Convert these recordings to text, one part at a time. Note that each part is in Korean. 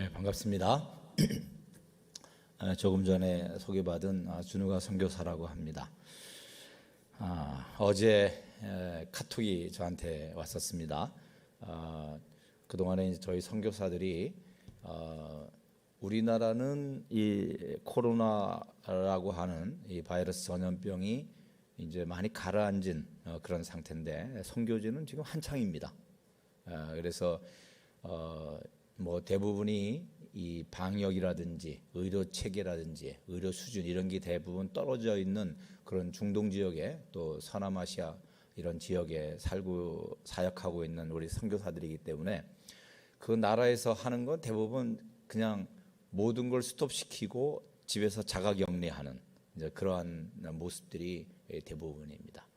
반갑습니다. 조금 전에 소개받은 준우가 선교사라고 합니다. 어제 카톡이 저한테 왔었습니다. 그동안에 저희 선교사들이 우리나라는 이 코로나라고 하는 이 바이러스 전염병이 이제 많이 가라앉은 그런 상태인데 선교지는 지금 한창입니다. 그래서 뭐 대부분이 이 방역이라든지 의료 체계라든지 의료 수준 이런 게 대부분 떨어져 있는 그런 중동 지역에 또 서남아시아 이런 지역에 살고 사역하고 있는 우리 선교사들이기 때문에 그 나라에서 하는 건 대부분 그냥 모든 걸 스톱시키고 집에서 자가격리하는 이제 그러한 모습들이 대부분입니다.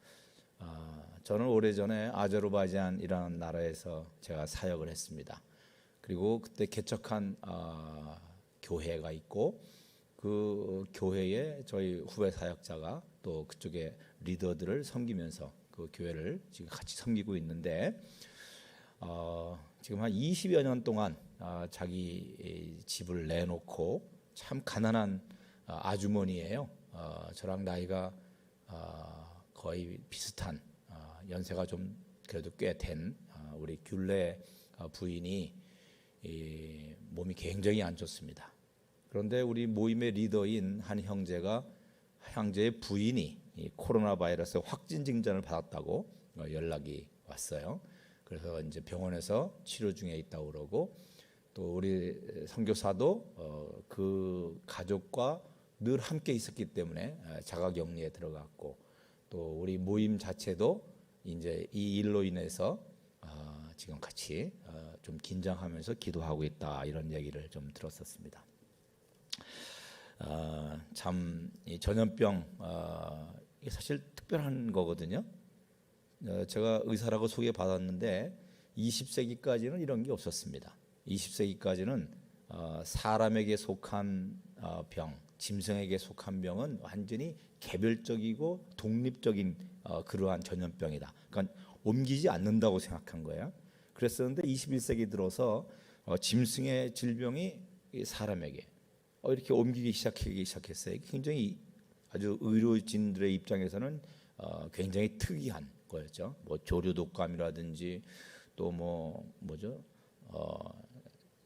저는 오래전에 아제르바이잔이라는 나라에서 제가 사역을 했습니다. 그리고 그때 개척한 교회가 있고 그 교회에 저희 후배 사역자가 또 그쪽에 리더들을 섬기면서 그 교회를 지금 같이 섬기고 있는데 지금 한 20여 년 동안 자기 집을 내놓고 참 가난한 아주머니예요. 저랑 나이가 거의 비슷한 연세가 좀 그래도 꽤 된 우리 귤레 부인이 몸이 굉장히 안 좋습니다. 그런데 우리 모임의 리더인 한 형제의 부인이 코로나 바이러스 확진 증상을 받았다고 연락이 왔어요. 그래서 이제 병원에서 치료 중에 있다고 그러고 또 우리 선교사도 그 가족과 늘 함께 있었기 때문에 자가격리에 들어갔고 또 우리 모임 자체도 이제 이 일로 인해서 지금 같이 좀 긴장하면서 기도하고 있다 이런 얘기를 좀 들었었습니다. 참 이 전염병 이게 사실 특별한 거거든요. 제가 의사라고 소개받았는데 20세기까지는 이런 게 없었습니다. 20세기까지는 사람에게 속한 병, 짐승에게 속한 병은 완전히 개별적이고 독립적인 그러한 전염병이다. 그러니까 옮기지 않는다고 생각한 거예요. 그랬었는데 21세기 들어서 짐승의 질병이 사람에게 이렇게 옮기기 시작했어요. 굉장히 아주 의료진들의 입장에서는 굉장히 특이한 거였죠. 뭐 조류독감이라든지 또 뭐죠?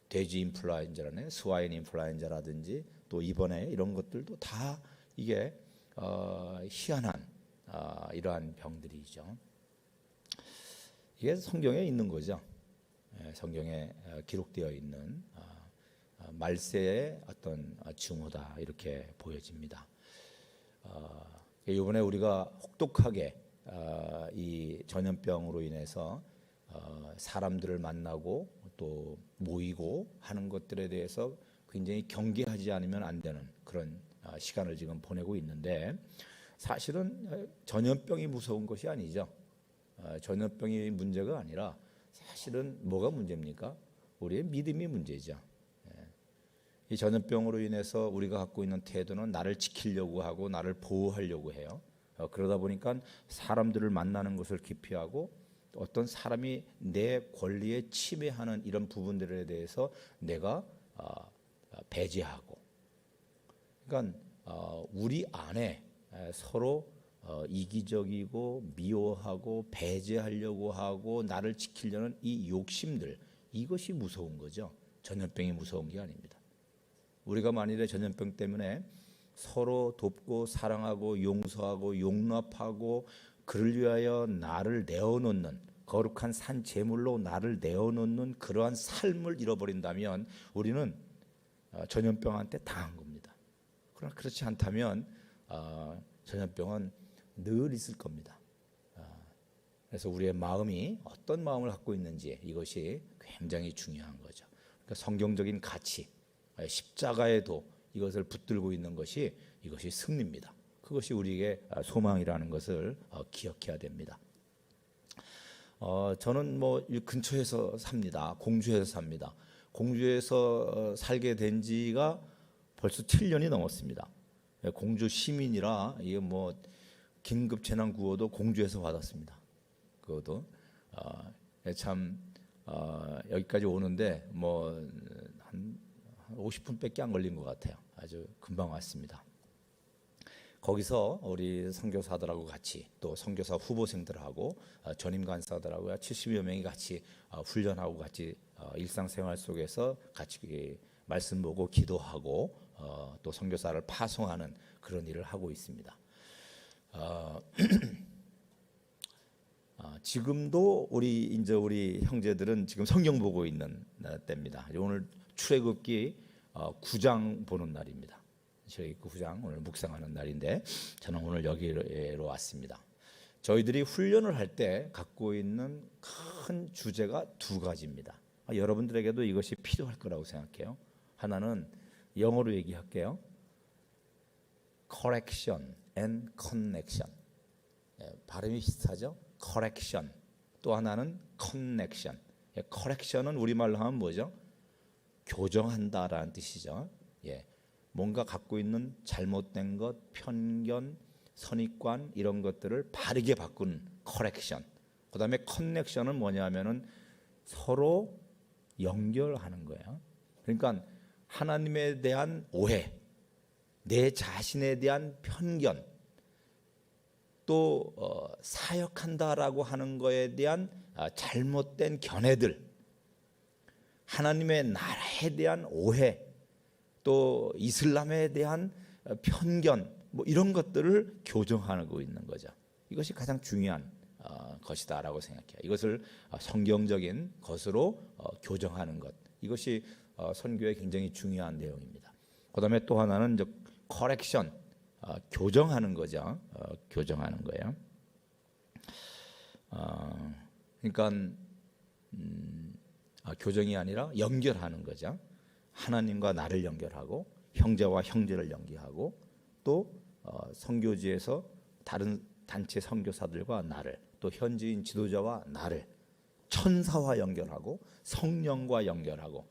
돼지 인플루엔자라네, 스와인 인플루엔자라든지 또 이번에 이런 것들도 다 이게 희한한 이러한 병들이죠. 이게 성경에 있는 거죠. 성경에 기록되어 있는 말세의 어떤 증오다 이렇게 보여집니다. 이번에 우리가 혹독하게 이 전염병으로 인해서 사람들을 만나고 또 모이고 하는 것들에 대해서 굉장히 경계하지 않으면 안 되는 그런 시간을 지금 보내고 있는데 사실은 전염병이 무서운 것이 아니죠. 전염병이 문제가 아니라 사실은 뭐가 문제입니까? 우리의 믿음이 문제죠. 이 전염병으로 인해서 우리가 갖고 있는 태도는 나를 지키려고 하고 나를 보호하려고 해요. 그러다 보니까 사람들을 만나는 것을 기피하고 어떤 사람이 내 권리에 침해하는 이런 부분들에 대해서 내가 배제하고 그러니까 우리 안에 서로 이기적이고 미워하고 배제하려고 하고 나를 지키려는 이 욕심들 이것이 무서운 거죠. 전염병이 무서운 게 아닙니다. 우리가 만일에 전염병 때문에 서로 돕고 사랑하고 용서하고 용납하고 그를 위하여 나를 내어놓는 거룩한 산 제물로 나를 내어놓는 그러한 삶을 잃어버린다면 우리는 전염병한테 당한 겁니다. 그러나 그렇지 않다면 전염병은 늘 있을 겁니다. 그래서 우리의 마음이 어떤 마음을 갖고 있는지 이것이 굉장히 중요한 거죠. 그러니까 성경적인 가치, 십자가의 도 이것을 붙들고 있는 것이 이것이 승리입니다. 그것이 우리에게 소망이라는 것을 기억해야 됩니다. 저는 뭐 근처에서 삽니다. 공주에서 삽니다. 공주에서 살게 된 지가 벌써 7년이 넘었습니다. 공주 시민이라 이게 뭐 긴급 재난 구호도 공주에서 받았습니다. 그것도 참 여기까지 오는데 뭐 한 50분밖에 안 걸린 것 같아요. 아주 금방 왔습니다. 거기서 우리 선교사들하고 같이 또 선교사 후보생들하고 전임 간사들하고 70여 명이 같이 훈련하고 같이 일상생활 속에서 같이 말씀 보고 기도하고 또 선교사를 파송하는 그런 일을 하고 있습니다. 지금도 우리 형제들은 지금 성경 보고 있는 때입니다. 오늘 출애굽기 9장 보는 날입니다. 출애굽기 9장 오늘 묵상하는 날인데 저는 오늘 여기로 왔습니다. 저희들이 훈련을 할 때 갖고 있는 큰 주제가 두 가지입니다. 여러분들에게도 이것이 필요할 거라고 생각해요. 하나는 영어로 얘기할게요. correction and connection. 발음이 비슷하죠? correction. 또 하나는 connection. correction은 우리말로 하면 뭐죠? 교정한다라는 뜻이죠. 뭔가 갖고 있는 잘못된 것, 편견, 선입관 이런 것들을 바르게 바꾸는 correction. 그다음에 connection은 뭐냐면은 서로 연결하는 거예요. 그러니까 하나님에 대한 오해, 내 자신에 대한 편견, 또 사역한다라고 하는 거에 대한 잘못된 견해들, 하나님의 나라에 대한 오해, 또 이슬람에 대한 편견, 뭐 이런 것들을 교정하고 있는 거죠. 이것이 가장 중요한 것이다라고 생각해요. 이것을 성경적인 것으로 교정하는 것, 이것이 선교에 굉장히 중요한 내용입니다. 그다음에 또 하나는 이제 correction, 교정하는 거죠. 교정하는 거예요. 그러니까 교정이 아니라 연결하는 거죠. 하나님과 나를 연결하고 형제와 형제를 연결하고 또 선교지에서 다른 단체 선교사들과 나를, 또 현지인 지도자와 나를, 천사와 연결하고 성령과 연결하고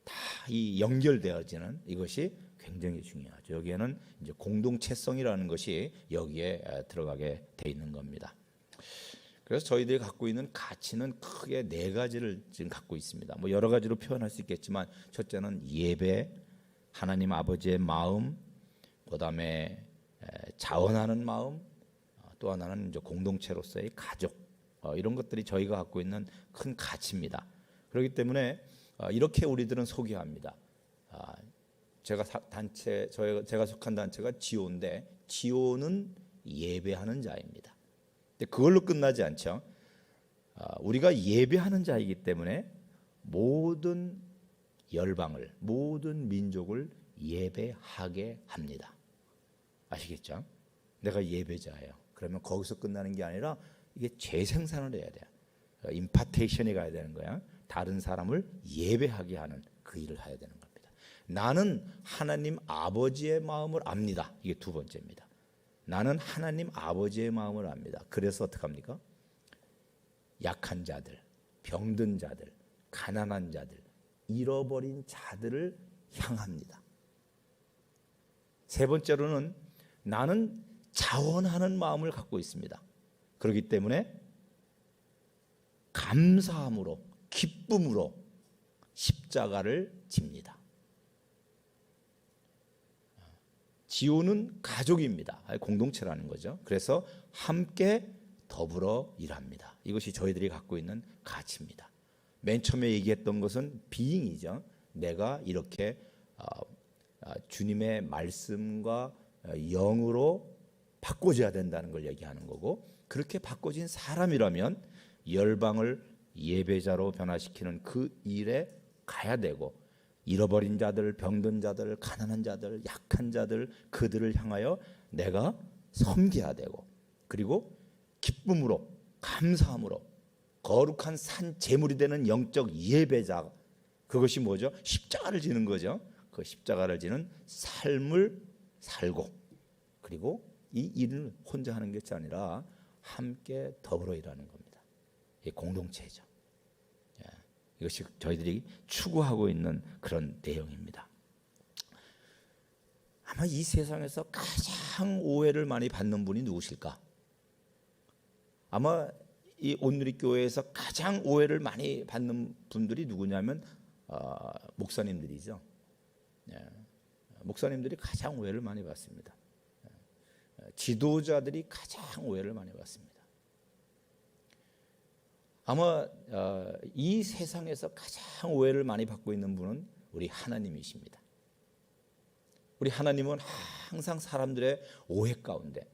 다 이 연결되어지는 이것이 굉장히 중요하죠. 여기에는 이제 공동체성이라는 것이 여기에 들어가게 돼 있는 겁니다. 그래서 저희들이 갖고 있는 가치는 크게 네 가지를 지금 갖고 있습니다. 뭐 여러 가지로 표현할 수 있겠지만 첫째는 예배, 하나님 아버지의 마음, 그다음에 자원하는 마음, 또 하나는 이제 공동체로서의 가족, 이런 것들이 저희가 갖고 있는 큰 가치입니다. 그렇기 때문에 이렇게 우리들은 소개합니다. 제가 속한 단체가 지오인데 지오는 예배하는 자입니다. 근데 그걸로 끝나지 않죠. 우리가 예배하는 자이기 때문에 모든 열방을, 모든 민족을 예배하게 합니다. 아시겠죠? 내가 예배자예요. 그러면 거기서 끝나는 게 아니라 이게 재생산을 해야 돼요. 임파테이션이 가야 되는 거야. 다른 사람을 예배하게 하는 그 일을 해야 되는 겁니다. 나는 하나님 아버지의 마음을 압니다. 이게 두 번째입니다. 나는 하나님 아버지의 마음을 압니다. 그래서 어떻게 합니까? 약한 자들, 병든 자들, 가난한 자들, 잃어버린 자들을 향합니다. 세 번째로는 나는 자원하는 마음을 갖고 있습니다. 그렇기 때문에 감사함으로, 기쁨으로 십자가를 집니다. 지오는 가족입니다. 공동체라는 거죠. 그래서 함께 더불어 일합니다. 이것이 저희들이 갖고 있는 가치입니다. 맨 처음에 얘기했던 것은 비잉이죠. 내가 이렇게 주님의 말씀과 영으로 바꿔줘야 된다는 걸 얘기하는 거고, 그렇게 바꿔진 사람이라면 열방을 예배자로 변화시키는 그 일에 가야 되고, 잃어버린 자들, 병든 자들, 가난한 자들, 약한 자들, 그들을 향하여 내가 섬겨야 되고, 그리고 기쁨으로, 감사함으로 거룩한 산 제물이 되는 영적 예배자, 그것이 뭐죠? 십자가를 지는 거죠. 그 십자가를 지는 삶을 살고, 그리고 이 일을 혼자 하는 것이 아니라 함께 더불어 일하는 겁니다. 이 공동체죠. 이것이 저희들이 추구하고 있는 그런 내용입니다. 아마 이 세상에서 가장 오해를 많이 받는 분이 누구실까? 아마 이 온누리 교회에서 가장 오해를 많이 받는 분들이 누구냐면 목사님들이죠. 목사님들이 가장 오해를 많이 받습니다. 지도자들이 가장 오해를 많이 받습니다. 아마 이 세상에서 가장 오해를 많이 받고 있는 분은 우리 하나님이십니다. 우리 하나님은 항상 사람들의 오해 가운데,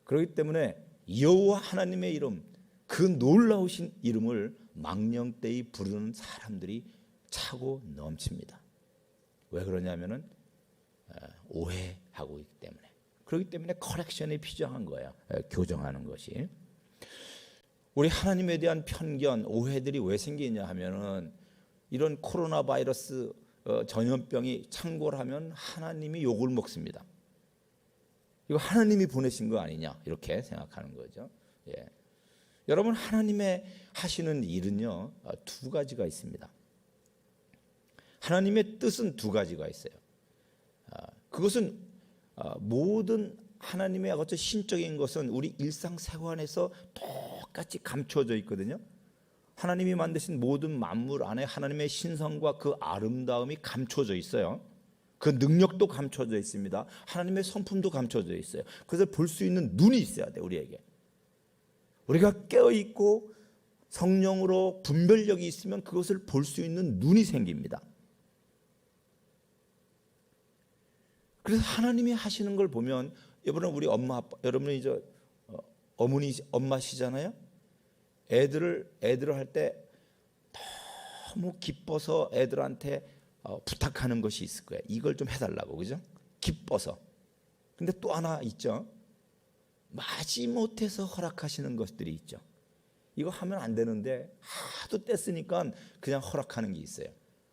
그렇기 때문에 여호와 하나님의 이름, 그 놀라우신 이름을 망령되이 부르는 사람들이 차고 넘칩니다. 왜 그러냐면은 오해하고 있기 때문에. 그렇기 때문에 커렉션이 필요한 거예요. 교정하는 것이. 우리 하나님에 대한 편견, 오해들이 왜 생기냐 하면은 이런 코로나 바이러스 전염병이 창궐 하면 하나님이 욕을 먹습니다. 이거 하나님이 보내신 거 아니냐 이렇게 생각하는 거죠. 예. 여러분, 하나님의 하시는 일은요 두 가지가 있습니다. 하나님의 뜻은 두 가지가 있어요. 그것은 모든 하나님의 어떤 신적인 것은 우리 일상생활에서 똑같이 감춰져 있거든요. 하나님이 만드신 모든 만물 안에 하나님의 신성과 그 아름다움이 감춰져 있어요. 그 능력도 감춰져 있습니다. 하나님의 성품도 감춰져 있어요. 그것을 볼 수 있는 눈이 있어야 돼, 우리에게. 우리가 깨어있고 성령으로 분별력이 있으면 그것을 볼 수 있는 눈이 생깁니다. 그래서 하나님이 하시는 걸 보면, 여러분, 우리 엄마 아빠, 여러분이 이제 어머니 엄마시잖아요. 애들을 할 때 너무 기뻐서 애들한테 부탁하는 것이 있을 거예요. 이걸 좀 해달라고, 그죠? 기뻐서. 근데 또 하나 있죠. 마지못해서 허락하시는 것들이 있죠. 이거 하면 안 되는데 하도 뗐으니까 그냥 허락하는 게 있어요.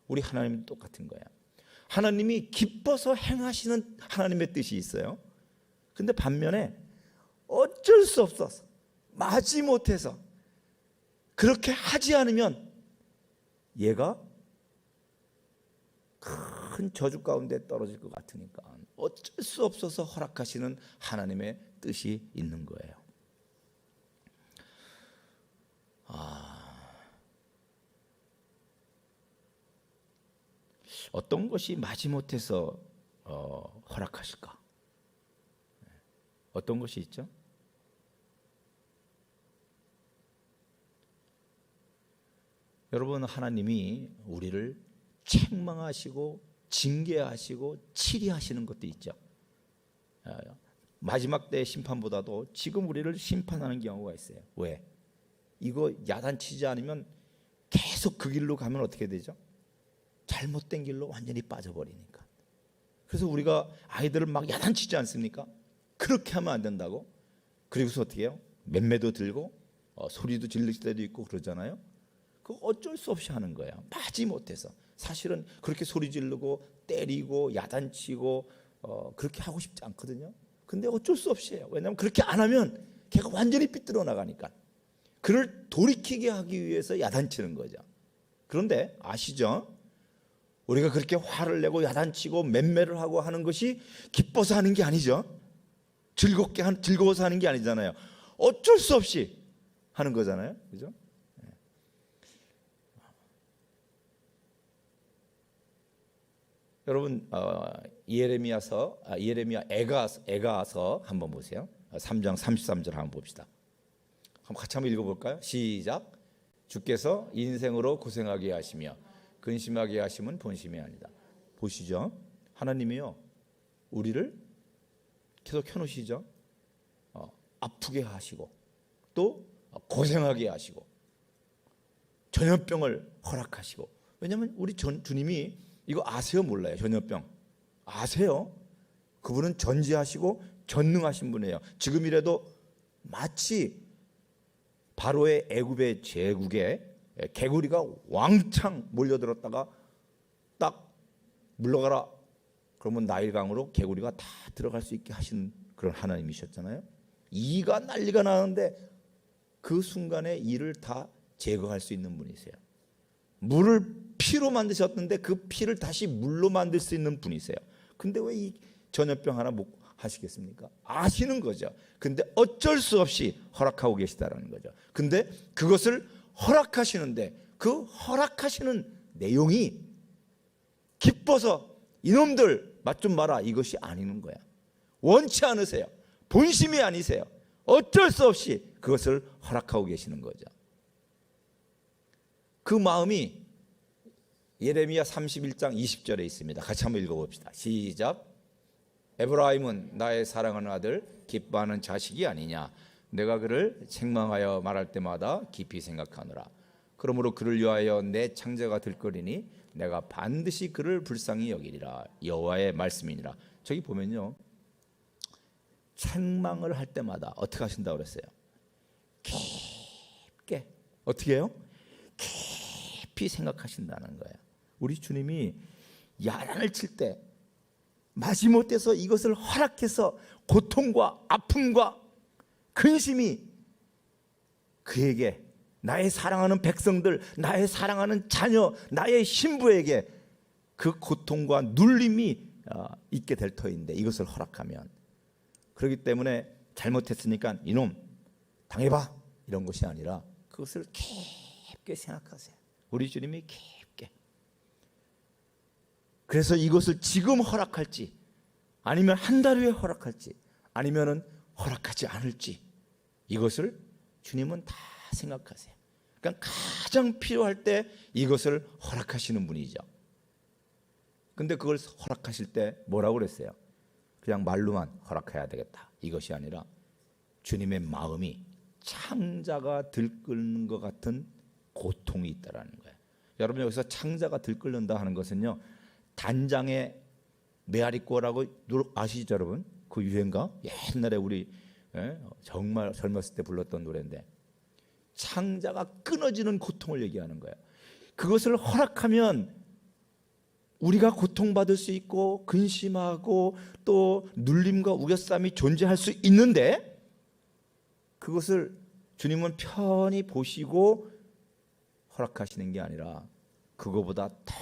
우리 하나님도 똑같은 거예요. 하나님이 기뻐서 행하시는 하나님의 뜻이 있어요. 근데 반면에 어쩔 수 없어서 마지못해서 그렇게 하지 않으면 얘가 큰 저주 가운데 떨어질 것 같으니까 어쩔 수 없어서 허락하시는 하나님의 뜻이 있는 거예요. 어떤 것이 마지못해서 허락하실까? 어떤 것이 있죠? 여러분, 하나님이 우리를 책망하시고 징계하시고 치리하시는 것도 있죠. 마지막 때의 심판보다도 지금 우리를 심판하는 경우가 있어요. 왜? 이거 야단치지 않으면 계속 그 길로 가면 어떻게 되죠? 잘못된 길로 완전히 빠져버리니까. 그래서 우리가 아이들을 막 야단치지 않습니까? 그렇게 하면 안 된다고. 그리고서 어떻게 해요? 맴매도 들고 소리도 질릴 때도 있고 그러잖아요. 그거 어쩔 수 없이 하는 거예요. 마지못해서. 사실은 그렇게 소리 지르고 때리고 야단치고 그렇게 하고 싶지 않거든요. 근데 어쩔 수 없이 해요. 왜냐하면 그렇게 안 하면 걔가 완전히 삐뚤어 나가니까. 그를 돌이키게 하기 위해서 야단치는 거죠. 그런데 아시죠? 우리가 그렇게 화를 내고 야단치고 맴매를 하고 하는 것이 기뻐서 하는 게 아니죠. 즐거워서 하는 게 아니잖아요. 어쩔 수 없이 하는 거잖아요. 그죠? 여러분, 예레미야 애가서 한번 보세요. 3장 33절 한번 봅시다. 한번 같이 한번 읽어볼까요? 시작. 주께서 인생으로 고생하게 하시며 근심하게 하심은 본심이 아니다. 보시죠. 하나님이요, 우리를 계속 켜놓으시죠. 아프게 하시고 또 고생하게 하시고 전염병을 허락하시고. 왜냐하면 우리 주님이 이거 아세요? 몰라요? 전염병 아세요? 그분은 전지하시고 전능하신 분이에요. 지금이라도 마치 바로의 애굽의 제국에 개구리가 왕창 몰려들었다가 딱 물러가라 그러면 나일강으로 개구리가 다 들어갈 수 있게 하신 그런 하나님이셨잖아요. 이가 난리가 나는데 그 순간에 이를 다 제거할 수 있는 분이세요. 물을 피로 만드셨는데 그 피를 다시 물로 만들 수 있는 분이세요. 근데 왜 이 전염병 하나 못 하시겠습니까? 아시는 거죠. 근데 어쩔 수 없이 허락하고 계시다라는 거죠. 근데 그것을 허락하시는데 그 허락하시는 내용이 기뻐서 이놈들 맛 좀 봐라, 이것이 아니는 거야. 원치 않으세요. 본심이 아니세요. 어쩔 수 없이 그것을 허락하고 계시는 거죠. 그 마음이 예레미야 31장 20절에 있습니다. 같이 한번 읽어봅시다. 시작. 에브라임은 나의 사랑하는 아들, 기뻐하는 자식이 아니냐. 내가 그를 책망하여 말할 때마다 깊이 생각하노라. 그러므로 그를 위하여 내 창자가 들거리니 내가 반드시 그를 불쌍히 여기리라. 여호와의 말씀이니라. 저기 보면요, 책망을 할 때마다 어떻게 하신다고 그랬어요? 깊게. 어떻게 해요? 깊이 생각하신다는 거예요. 우리 주님이 야단을 칠 때 마지못해서 이것을 허락해서 고통과 아픔과 근심이 그에게, 나의 사랑하는 백성들, 나의 사랑하는 자녀, 나의 신부에게 그 고통과 눌림이 있게 될 터인데, 이것을 허락하면, 그렇기 때문에 잘못했으니까 이놈 당해봐, 이런 것이 아니라 그것을 깊게 생각하세요. 우리 주님이 깊게. 그래서 이것을 지금 허락할지, 아니면 한 달 후에 허락할지, 아니면은 허락하지 않을지, 이것을 주님은 다 생각하세요. 그러니까 가장 필요할 때 이것을 허락하시는 분이죠. 근데 그걸 허락하실 때 뭐라고 그랬어요? 그냥 말로만 허락해야 되겠다, 이것이 아니라 주님의 마음이 창자가 들끓는 것 같은 고통이 있다라는 거예요. 여러분, 여기서 창자가 들끓는다 하는 것은요, 단장의 메아리꼬라고 아시죠, 여러분? 그 유행가? 옛날에 우리 정말 젊었을 때 불렀던 노래인데, 창자가 끊어지는 고통을 얘기하는 거예요. 그것을 허락하면 우리가 고통받을 수 있고 근심하고 또 눌림과 우겨쌈이 존재할 수 있는데, 그것을 주님은 편히 보시고 허락하시는 게 아니라 그거보다 더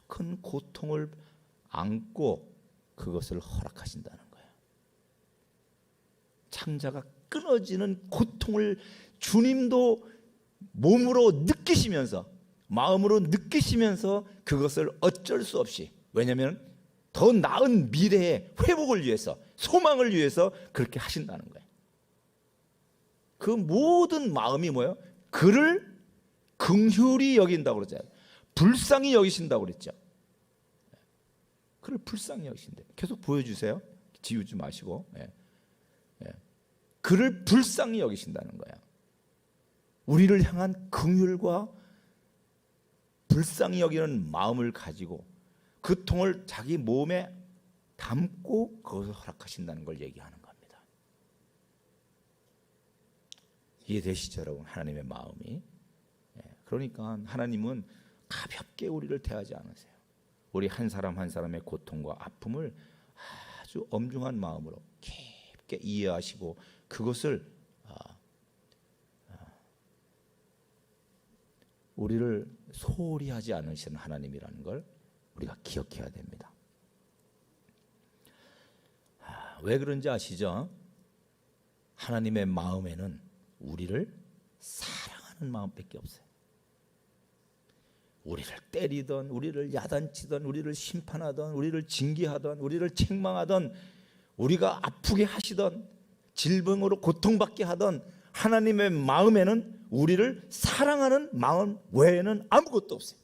큰 고통을 안고 그것을 허락하신다는 거예요. 창자가 끊어지는 고통을 주님도 몸으로 느끼시면서, 마음으로 느끼시면서 그것을 어쩔 수 없이, 왜냐하면 더 나은 미래의 회복을 위해서, 소망을 위해서 그렇게 하신다는 거예요. 그 모든 마음이 뭐예요? 그를 긍휼히 여긴다고 그러잖아요. 불쌍히 여기신다고 그랬죠. 그를 불쌍히 여기신대. 계속 보여주세요. 지우지 마시고. 그를 불쌍히 여기신다는 거예요. 우리를 향한 긍휼과 불쌍히 여기는 마음을 가지고 그 통을 자기 몸에 담고 그것을 허락하신다는 걸 얘기하는 겁니다. 이해되시죠, 여러분? 하나님의 마음이. 그러니까 하나님은 가볍게 우리를 대하지 않으세요. 우리 한 사람 한 사람의 고통과 아픔을 아주 엄중한 마음으로 깊게 이해하시고 그것을 우리를 소홀히 하지 않으시는 하나님이라는 걸 우리가 기억해야 됩니다. 왜 그런지 아시죠? 하나님의 마음에는 우리를 사랑하는 마음밖에 없어요. 우리를 때리던, 우리를 야단치던, 우리를 심판하던, 우리를 징계하던, 우리를 책망하던, 우리가 아프게 하시던, 질병으로 고통받게 하던 하나님의 마음에는 우리를 사랑하는 마음 외에는 아무것도 없어요.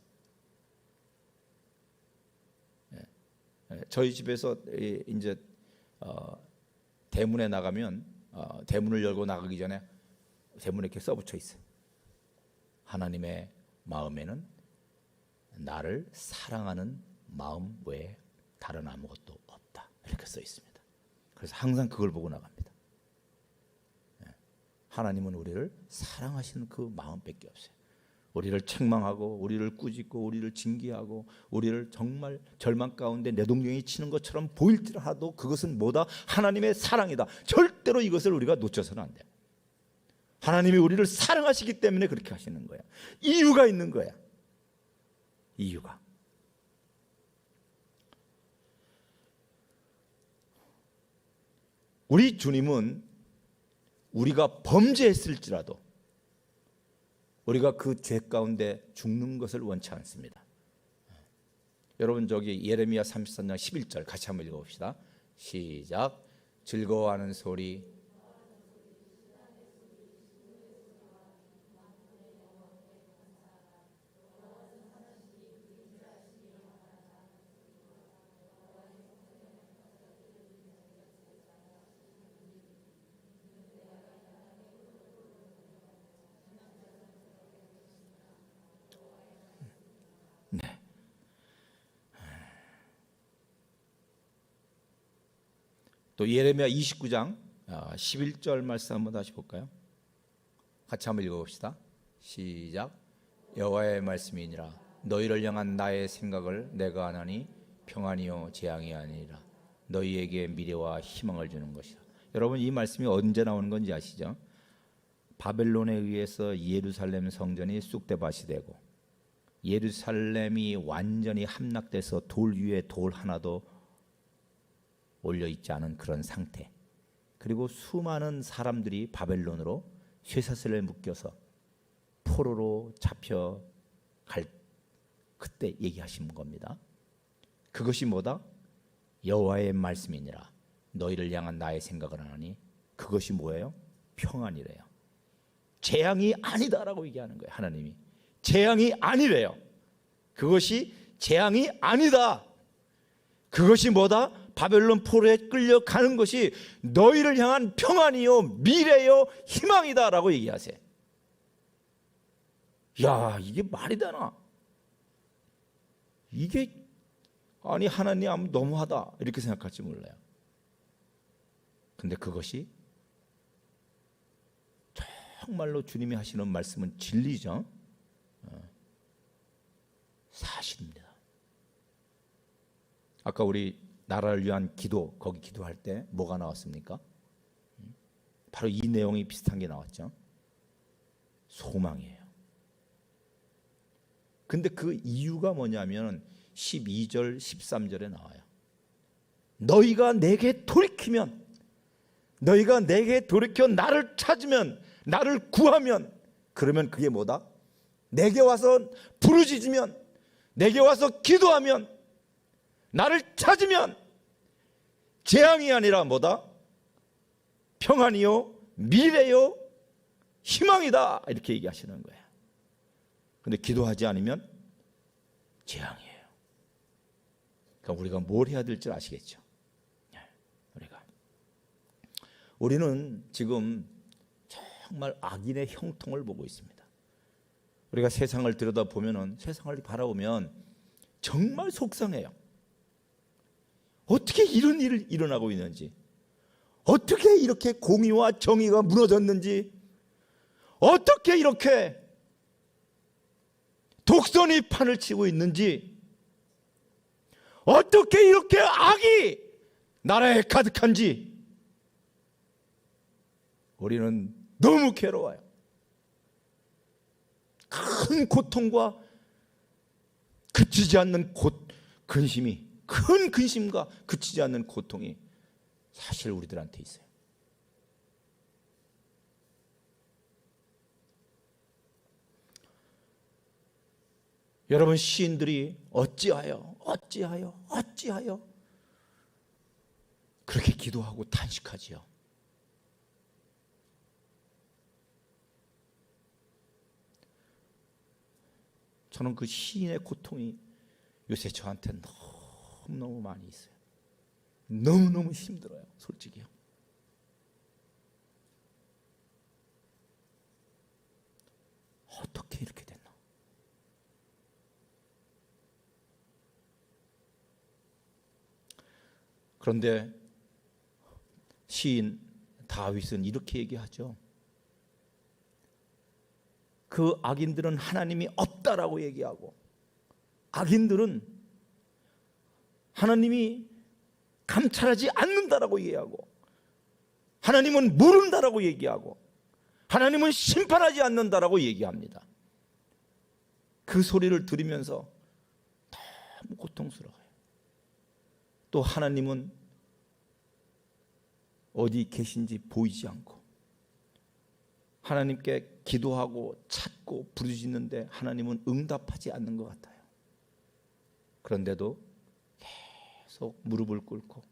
저희 집에서 이제 대문에 나가면 대문을 열고 나가기 전에 대문에 이렇게 써붙여 있어요. 하나님의 마음에는 나를 사랑하는 마음 외에 다른 아무것도 없다, 이렇게 써 있습니다. 그래서 항상 그걸 보고 나갑니다. 하나님은 우리를 사랑하시는 그 마음밖에 없어요. 우리를 책망하고 우리를 꾸짖고 우리를 징계하고 우리를 정말 절망 가운데 내동댕이 치는 것처럼 보일지라도 그것은 뭐다? 하나님의 사랑이다. 절대로 이것을 우리가 놓쳐서는 안 돼요. 하나님이 우리를 사랑하시기 때문에 그렇게 하시는 거야. 이유가 있는 거야. 이유가. 우리 주님은 우리가 범죄했을지라도 우리가 그 죄 가운데 죽는 것을 원치 않습니다. 여러분 저기 예레미야 33장 11절 같이 한번 읽어봅시다. 시작. 즐거워하는 소리 또 예레미야 29장 11절 말씀 한번 다시 볼까요? 같이 한번 읽어봅시다. 시작. 여호와의 말씀이니라 너희를 향한 나의 생각을 내가 아나니 평안이요 재앙이 아니라 너희에게 미래와 희망을 주는 것이다. 여러분 이 말씀이 언제 나오는 건지 아시죠? 바벨론에 의해서 예루살렘 성전이 쑥대밭이 되고 예루살렘이 완전히 함락돼서 돌 위에 돌 하나도 올려있지 않은 그런 상태, 그리고 수많은 사람들이 바벨론으로 쇠사슬에 묶여서 포로로 잡혀갈 그때 얘기하신 겁니다. 그것이 뭐다? 여호와의 말씀이니라 너희를 향한 나의 생각을 하나니 그것이 뭐예요? 평안이래요. 재앙이 아니다라고 얘기하는 거예요. 하나님이 재앙이 아니래요. 그것이 재앙이 아니다. 그것이 뭐다? 바벨론 포로에 끌려가는 것이 너희를 향한 평안이요 미래요 희망이다라고 얘기하세요. 야, 이게 말이 되나? 이게 아니 하나님 너무하다 이렇게 생각할지 몰라요. 근데 그것이 정말로 주님이 하시는 말씀은 진리죠. 사실입니다. 아까 우리 나라를 위한 기도, 거기 기도할 때 뭐가 나왔습니까? 바로 이 내용이 비슷한 게 나왔죠. 소망이에요. 근데 그 이유가 뭐냐면 12절, 13절에 나와요. 너희가 내게 돌이키면, 너희가 내게 돌이켜 나를 찾으면, 나를 구하면, 그러면 그게 뭐다? 내게 와서 부르짖으면, 내게 와서 기도하면, 나를 찾으면 재앙이 아니라 뭐다? 평안이요 미래요 희망이다 이렇게 얘기하시는 거예요. 그런데 기도하지 않으면 재앙이에요. 그러니까 우리가 뭘 해야 될지 아시겠죠? 우리는 지금 정말 악인의 형통을 보고 있습니다. 우리가 세상을 들여다보면, 세상을 바라보면 정말 속상해요. 어떻게 이런 일이 일어나고 있는지, 어떻게 이렇게 공의와 정의가 무너졌는지, 어떻게 이렇게 독선이 판을 치고 있는지, 어떻게 이렇게 악이 나라에 가득한지 우리는 너무 괴로워요. 큰 고통과 그치지 않는 근심이, 큰 근심과 그치지 않는 고통이 사실 우리들한테 있어요. 여러분, 시인들이 어찌하여 그렇게 기도하고 탄식하지요. 저는 그 시인의 고통이 요새 저한테 너무너무 많이 있어요. 너무너무 힘들어요, 솔직히요. 어떻게 이렇게 됐나? 그런데 시인 다윗은 이렇게 얘기하죠. 그 악인들은 하나님이 없다라고 얘기하고, 악인들은 하나님이 감찰하지 않는다라고 얘기하고, 하나님은 모른다라고 얘기하고, 하나님은 심판하지 않는다라고 얘기합니다. 그 소리를 들으면서 너무 고통스러워요. 또 하나님은 어디 계신지 보이지 않고, 하나님께 기도하고 찾고 부르짖는데 하나님은 응답하지 않는 것 같아요. 그런데도 계속 무릎을 꿇고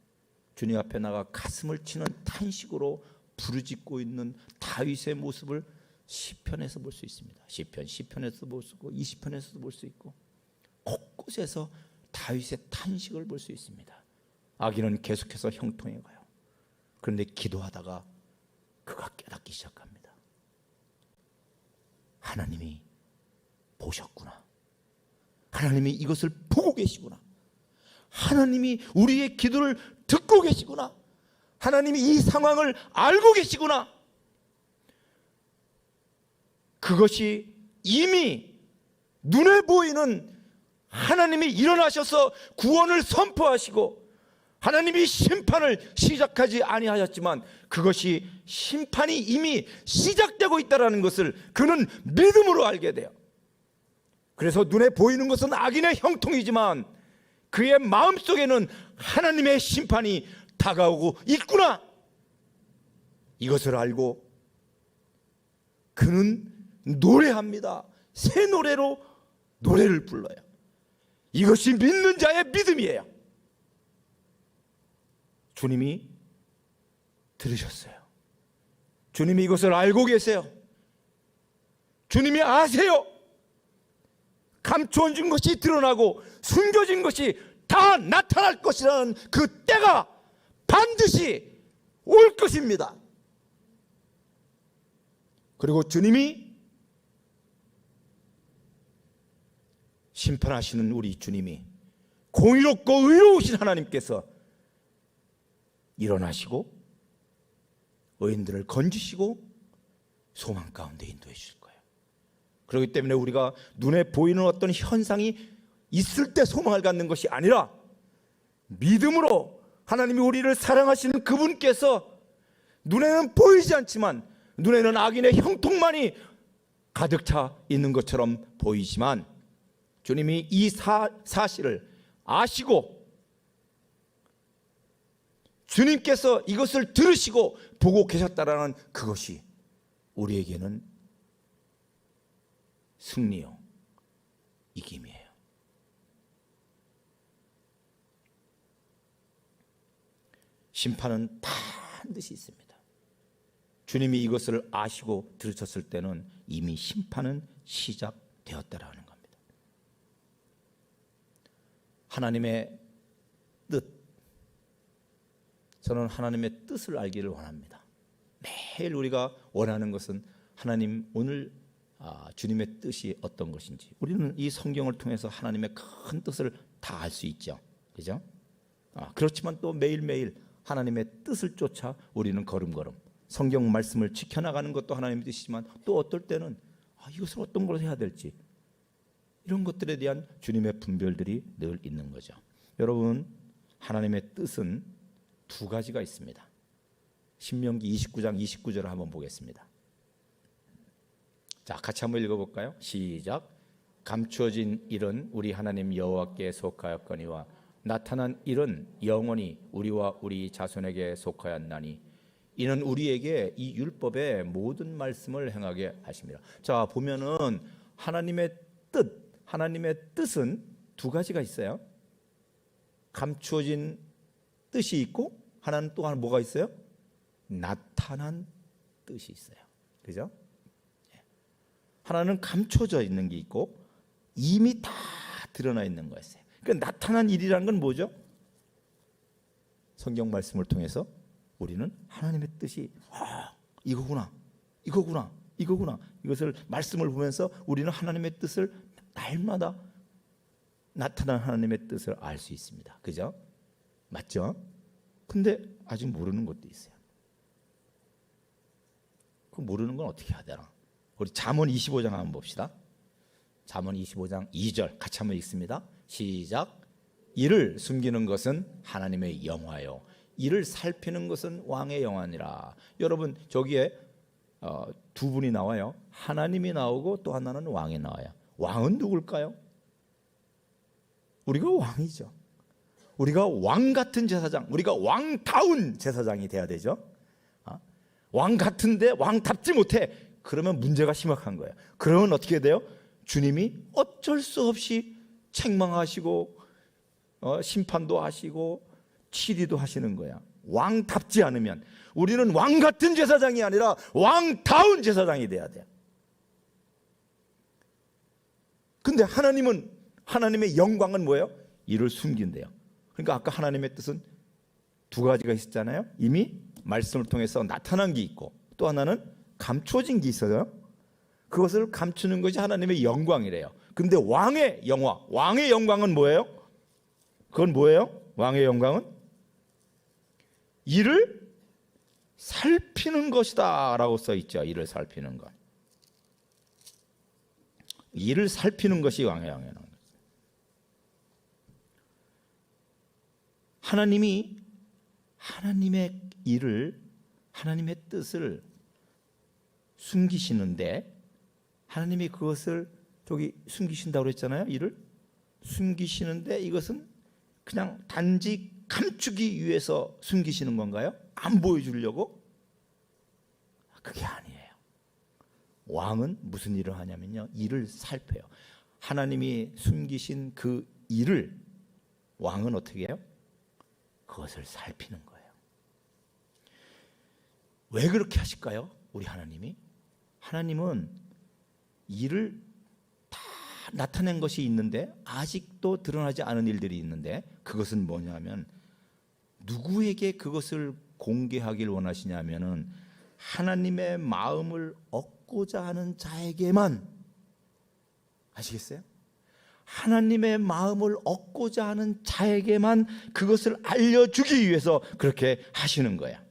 주님 앞에 나가 가슴을 치는 탄식으로 부르짖고 있는 다윗의 모습을 시편에서 볼 수 있습니다. 시편에서도 볼 수 있고 20편에서도 볼 수 있고 곳곳에서 다윗의 탄식을 볼 수 있습니다. 아기는 계속해서 형통해 가요. 그런데 기도하다가 그가 깨닫기 시작합니다. 하나님이 보셨구나. 하나님이 이것을 보고 계시구나. 하나님이 우리의 기도를 듣고 계시구나. 하나님이 이 상황을 알고 계시구나. 그것이 이미 눈에 보이는 하나님이 일어나셔서 구원을 선포하시고 하나님이 심판을 시작하지 아니하셨지만 그것이 심판이 이미 시작되고 있다는 것을 그는 믿음으로 알게 돼요. 그래서 눈에 보이는 것은 악인의 형통이지만 그의 마음속에는 하나님의 심판이 다가오고 있구나. 이것을 알고 그는 노래합니다. 새 노래로 노래를 불러요. 이것이 믿는 자의 믿음이에요. 주님이 들으셨어요. 주님이 이것을 알고 계세요. 주님이 아세요. 감춰진 것이 드러나고 숨겨진 것이 다 나타날 것이라는 그 때가 반드시 올 것입니다. 그리고 주님이 심판하시는 우리 주님이 공의롭고 의로우신 하나님께서 일어나시고 의인들을 건지시고 소망 가운데 인도해 주실 거예요. 그렇기 때문에 우리가 눈에 보이는 어떤 현상이 있을 때 소망을 갖는 것이 아니라 믿음으로 하나님이 우리를 사랑하시는 그분께서 눈에는 보이지 않지만 눈에는 악인의 형통만이 가득 차 있는 것처럼 보이지만 주님이 이 사실을 아시고 주님께서 이것을 들으시고 보고 계셨다라는 그것이 우리에게는 승리요 이김이에요. 심판은 반드시 있습니다. 주님이 이것을 아시고 들으셨을 때는 이미 심판은 시작되었다라는 겁니다. 하나님의 뜻, 저는 하나님의 뜻을 알기를 원합니다. 매일 우리가 원하는 것은 하나님 오늘 주님의 뜻이 어떤 것인지, 우리는 이 성경을 통해서 하나님의 큰 뜻을 다 알 수 있죠. 그죠? 그렇지만 또 매일매일 하나님의 뜻을 쫓아 우리는 걸음걸음 성경 말씀을 지켜나가는 것도 하나님의 뜻이지만 또 어떨 때는 이것을 어떤 걸 해야 될지 이런 것들에 대한 주님의 분별들이 늘 있는 거죠. 여러분, 하나님의 뜻은 두 가지가 있습니다. 신명기 29장 29절을 한번 보겠습니다. 자, 같이 한번 읽어볼까요? 시작. 감추어진 일은 우리 하나님 여호와께 속하였거니와 나타난 일은 영원히 우리와 우리 자손에게 속하였나니 이는 우리에게 이 율법의 모든 말씀을 행하게 하십니다. 자, 보면은 하나님의 뜻은 두 가지가 있어요. 감추어진 뜻이 있고 하나는 또 하나 뭐가 있어요? 나타난 뜻이 있어요. 그죠? 하나는 감춰져 있는 게 있고 이미 다 드러나 있는 거였어요. 그러니까 나타난 일이라는 건 뭐죠? 성경 말씀을 통해서 우리는 하나님의 뜻이 이거구나, 이거구나, 이거구나, 이것을 말씀을 보면서 우리는 하나님의 뜻을 날마다 나타난 하나님의 뜻을 알 수 있습니다. 그죠? 맞죠? 근데 아직 모르는 것도 있어요. 그 모르는 건 어떻게 해야 되나? 우리 잠언 25장 한번 봅시다. 잠언 25장 2절 같이 한번 읽습니다. 시작. 이를 숨기는 것은 하나님의 영화요 이를 살피는 것은 왕의 영화니라. 여러분, 저기에 두 분이 나와요. 하나님이 나오고 또 하나는 왕이 나와요. 왕은 누굴까요? 우리가 왕이죠. 우리가 왕 같은 제사장, 우리가 왕다운 제사장이 돼야 되죠. 왕 같은데 왕답지 못해. 그러면 문제가 심각한 거예요. 그러면 어떻게 돼요? 주님이 어쩔 수 없이 책망하시고 심판도 하시고 치리도 하시는 거야. 왕답지 않으면 우리는 왕 같은 제사장이 아니라 왕다운 제사장이 돼야 돼. 근데 하나님의 영광은 뭐예요? 이를 숨긴대요. 그러니까 아까 하나님의 뜻은 두 가지가 있었잖아요. 이미 말씀을 통해서 나타난 게 있고 또 하나는 감추어진 게 있어요. 그것을 감추는 것이 하나님의 영광이래요. 근데 왕의 영광은 뭐예요? 그건 뭐예요? 왕의 영광은 이를 살피는 것이다 라고 써있죠. 이를 살피는 것. 이를 살피는 것이 왕의 영광이에요. 하나님이 하나님의 일을, 하나님의 뜻을 숨기시는데, 하나님이 그것을 저기 숨기신다고 그랬잖아요. 이를 숨기시는데 이것은 그냥 단지 감추기 위해서 숨기시는 건가요? 안 보여주려고? 그게 아니에요. 왕은 무슨 일을 하냐면요, 일을 살펴요. 하나님이 숨기신 그 일을 왕은 어떻게 해요? 그것을 살피는 거예요. 왜 그렇게 하실까요? 우리 하나님은 일을 다 나타낸 것이 있는데 아직도 드러나지 않은 일들이 있는데, 그것은 뭐냐면 누구에게 그것을 공개하길 원하시냐면은 하나님의 마음을 얻고자 하는 자에게만, 아시겠어요? 하나님의 마음을 얻고자 하는 자에게만 그것을 알려주기 위해서 그렇게 하시는 거야.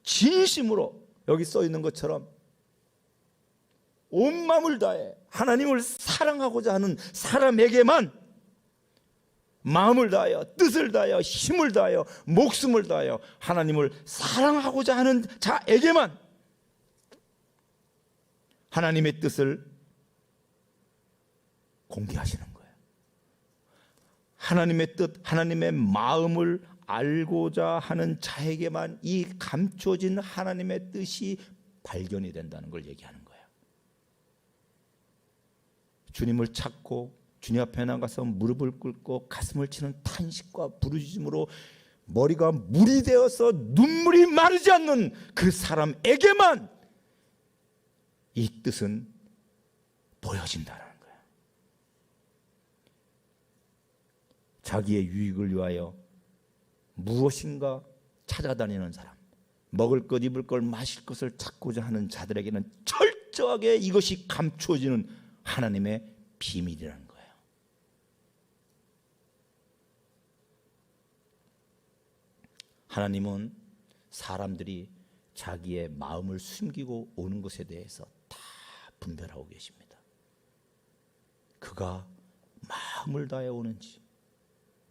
진심으로 여기 써 있는 것처럼 온 마음을 다해 하나님을 사랑하고자 하는 사람에게만 마음을 다하여, 뜻을 다하여, 힘을 다하여, 목숨을 다하여 하나님을 사랑하고자 하는 자에게만 하나님의 뜻을 공개하시는 거예요. 하나님의 뜻, 하나님의 마음을 알고자 하는 자에게만 이 감춰진 하나님의 뜻이 발견이 된다는 걸 얘기하는 거예요. 주님을 찾고 주님 앞에 나가서 무릎을 꿇고 가슴을 치는 탄식과 부르짖음으로 머리가 물이 되어서 눈물이 마르지 않는 그 사람에게만 이 뜻은 보여진다는 거예요. 자기의 유익을 위하여 무엇인가 찾아다니는 사람, 먹을 것, 입을 것, 마실 것을 찾고자 하는 자들에게는 철저하게 이것이 감추어지는 하나님의 비밀이라는 거예요. 하나님은 사람들이 자기의 마음을 숨기고 오는 것에 대해서 다 분별하고 계십니다. 그가 마음을 다해 오는지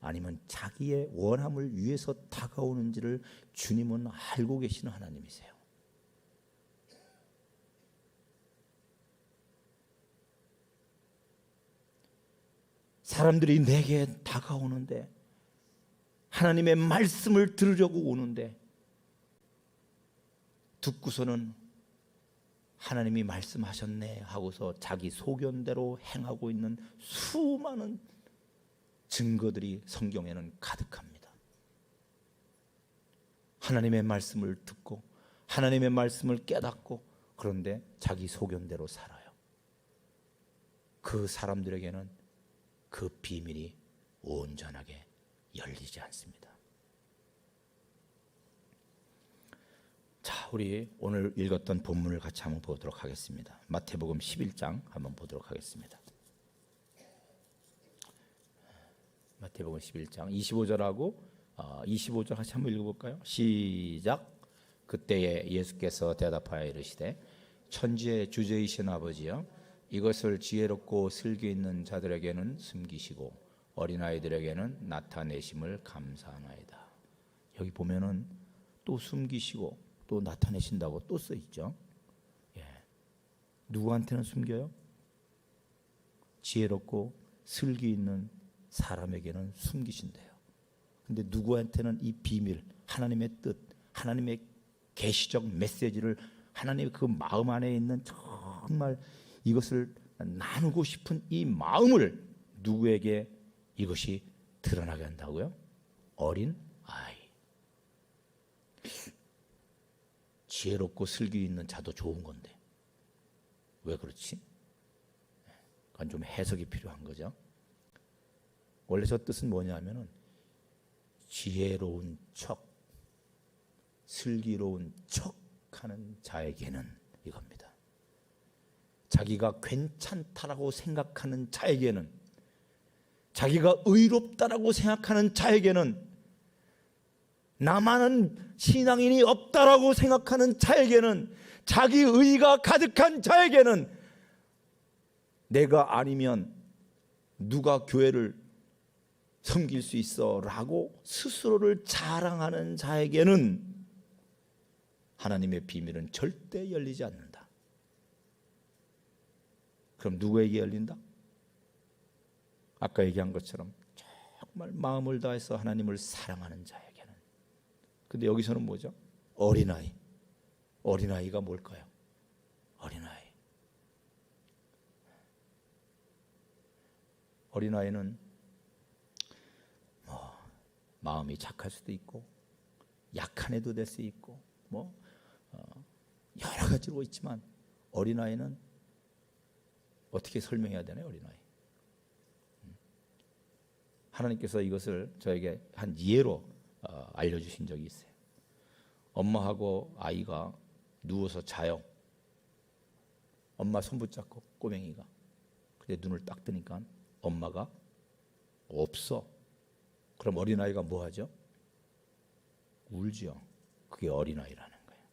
아니면 자기의 원함을 위해서 다가오는지를 주님은 알고 계시는 하나님이세요. 사람들이 내게 다가오는데, 하나님의 말씀을 들으려고 오는데, 듣고서는 하나님이 말씀하셨네 하고서 자기 소견대로 행하고 있는 수많은 증거들이 성경에는 가득합니다. 하나님의 말씀을 듣고 하나님의 말씀을 깨닫고 그런데 자기 소견대로 살아요. 그 사람들에게는 그 비밀이 온전하게 열리지 않습니다. 자, 우리 오늘 읽었던 본문을 같이 한번 보도록 하겠습니다. 마태복음 11장 한번 보도록 하겠습니다. 마태복음 11장 25절하고 25절 같이 한번 읽어볼까요? 시작. 그때에 예수께서 대답하여 이르시되 천지의 주제이신 아버지여, 이것을 지혜롭고 슬기 있는 자들에게는 숨기시고 어린아이들에게는 나타내심을 감사하나이다. 여기 보면은 또 숨기시고 또 나타내신다고 또 써 있죠. 예. 누구한테는 숨겨요? 지혜롭고 슬기 있는 사람에게는 숨기신대요. 근데 누구한테는 이 비밀, 하나님의 뜻, 하나님의 계시적 메시지를, 하나님의 그 마음 안에 있는 정말 이것을 나누고 싶은 이 마음을 누구에게 이것이 드러나게 한다고요? 어린 아이. 지혜롭고 슬기 있는 자도 좋은 건데 왜 그렇지? 그건 좀 해석이 필요한 거죠. 원래 저 뜻은 뭐냐면은 지혜로운 척, 슬기로운 척하는 자에게는 이겁니다. 자기가 괜찮다라고 생각하는 자에게는, 자기가 의롭다라고 생각하는 자에게는, 나만은 신앙인이 없다라고 생각하는 자에게는, 자기 의가 가득한 자에게는, 내가 아니면 누가 교회를 섬길 수 있어 라고 스스로를 자랑하는 자에게는 하나님의 비밀은 절대 열리지 않는다. 그럼 누구에게 열린다? 아까 얘기한 것처럼 정말 마음을 다해서 하나님을 사랑하는 자에게는. 근데 여기서는 뭐죠? 어린아이. 어린아이가 뭘까요? 어린아이. 어린아이는 마음이 착할 수도 있고 약한 애도 될 수 있고 여러 가지로 있지만 어린아이는 어떻게 설명해야 되나요? 어린아이. 하나님께서 이것을 저에게 한 예로 알려주신 적이 있어요. 엄마하고 아이가 누워서 자요. 엄마 손 붙잡고 꼬맹이가. 근데 눈을 딱 뜨니까 엄마가 없어. 그럼 어린아이가 뭐 하죠? 울죠. 그게 어린아이라는 거예요.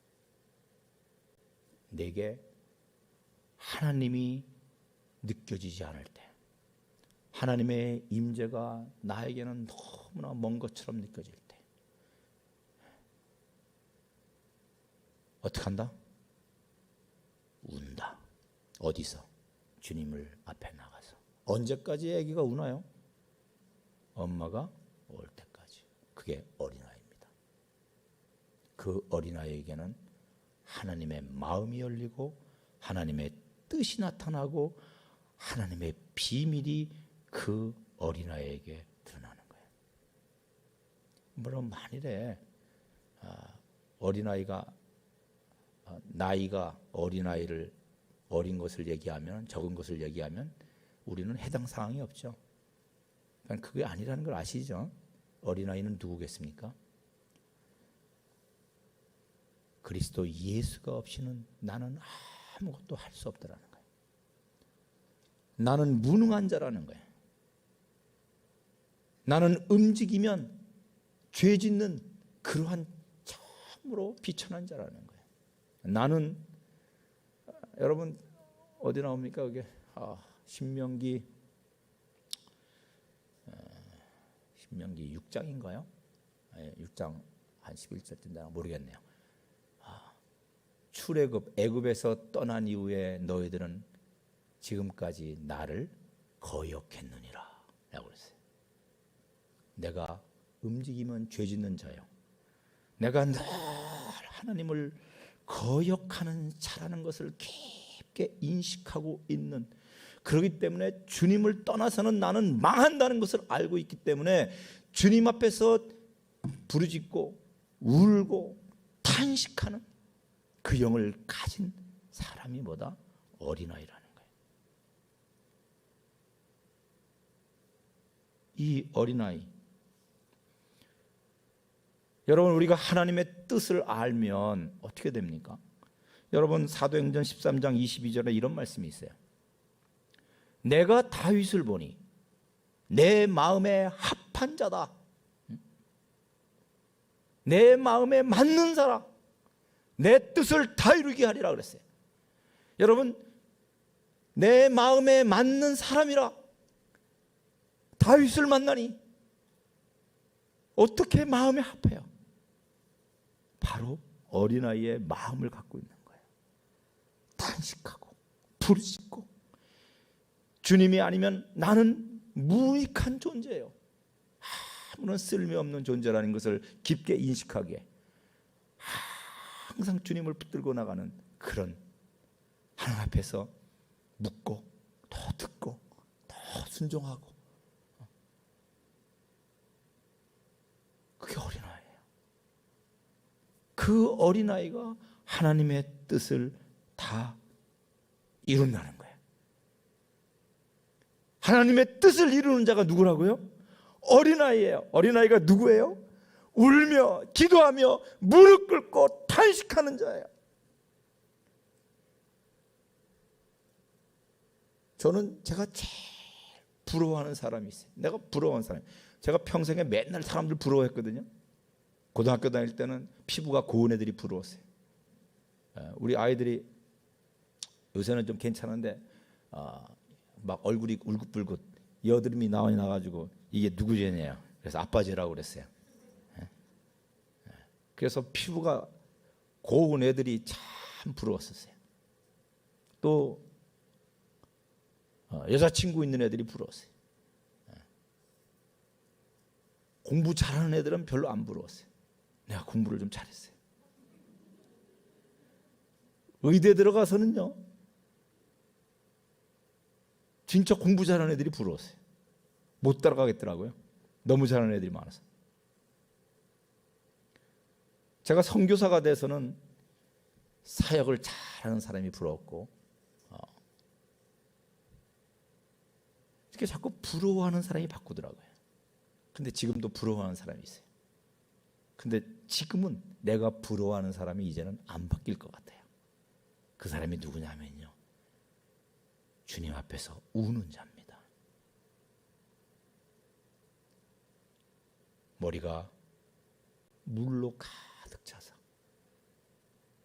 내게 하나님이 느껴지지 않을 때, 하나님의 임재가 나에게는 너무나 먼 것처럼 느껴질 때 어떻게 한다? 운다. 어디서? 주님을 앞에 나가서. 언제까지 아기가 우나요? 엄마가 올 때까지. 그게 어린아이입니다. 그 어린아이에게는 하나님의 마음이 열리고 하나님의 뜻이 나타나고 하나님의 비밀이 그 어린아이에게 드러나는 거예요. 물론 만일에 어린아이가 나이가 어린 것을 얘기하면, 적은 것을 얘기하면 우리는 해당 사항이 없죠. 그게 아니라는 걸 아시죠? 어린아이는 누구겠습니까? 그리스도 예수가 없이는 나는 아무것도 할 수 없다라는 거예요. 나는 무능한 자라는 거예요. 나는 움직이면 죄 짓는 그러한 참으로 비천한 자라는 거예요. 나는, 여러분 어디 나옵니까? 그게 신명기 6장인가요? 6장 한 11절쯤 모르겠네요. 출애굽 애굽에서 떠난 이후에 너희들은 지금까지 나를 거역했느니라 라고 그랬어요. 내가 움직이면 죄 짓는 자요, 내가 늘 하나님을 거역하는 자라는 것을 깊게 인식하고 있는, 그렇기 때문에 주님을 떠나서는 나는 망한다는 것을 알고 있기 때문에 주님 앞에서 부르짖고 울고 탄식하는 그 영을 가진 사람이 뭐다? 어린아이라는 거예요. 이 어린아이, 여러분 우리가 하나님의 뜻을 알면 어떻게 됩니까? 여러분 사도행전 13장 22절에 이런 말씀이 있어요. 내가 다윗을 보니 내 마음에 합한 자다, 내 마음에 맞는 사람, 내 뜻을 다 이루게 하리라 그랬어요. 여러분 내 마음에 맞는 사람이라 다윗을 만나니 어떻게 마음에 합해요? 바로 어린아이의 마음을 갖고 있는 거예요. 탄식하고 부르짖고, 주님이 아니면 나는 무익한 존재예요, 아무런 쓸모없는 존재라는 것을 깊게 인식하게 항상 주님을 붙들고 나가는 그런, 하나님 앞에서 묻고 더 듣고 더 순종하고 그 어린아이가 하나님의 뜻을 다 이룬다는 거예요. 하나님의 뜻을 이루는 자가 누구라고요? 어린아이예요. 어린아이가 누구예요? 울며 기도하며 무릎 꿇고 탄식하는 자예요. 저는 제가 제일 부러워하는 사람이 있어요. 내가 부러워하는 사람. 제가 평생에 맨날 사람들 부러워했거든요. 고등학교 다닐 때는 피부가 고운 애들이 부러웠어요. 우리 아이들이 요새는 좀 괜찮은데 막 얼굴이 울긋불긋 여드름이 나가지고 이게 누구 죄냐 그래서 아빠 죄라고 그랬어요. 그래서 피부가 고운 애들이 참 부러웠었어요. 또 여자친구 있는 애들이 부러웠어요. 공부 잘하는 애들은 별로 안 부러웠어요. 내가 공부를 좀 잘했어요. 의대 들어가서는요, 진짜 공부 잘하는 애들이 부러웠어요. 못 따라가겠더라고요. 너무 잘하는 애들이 많아서. 제가 선교사가 돼서는 사역을 잘하는 사람이 부러웠고, 이렇게 자꾸 부러워하는 사람이 바꾸더라고요. 근데 지금도 부러워하는 사람이 있어요. 근데 지금은 내가 부러워하는 사람이 이제는 안 바뀔 것 같아요. 그 사람이 누구냐면요, 주님 앞에서 우는 자입니다. 머리가 물로 가득 차서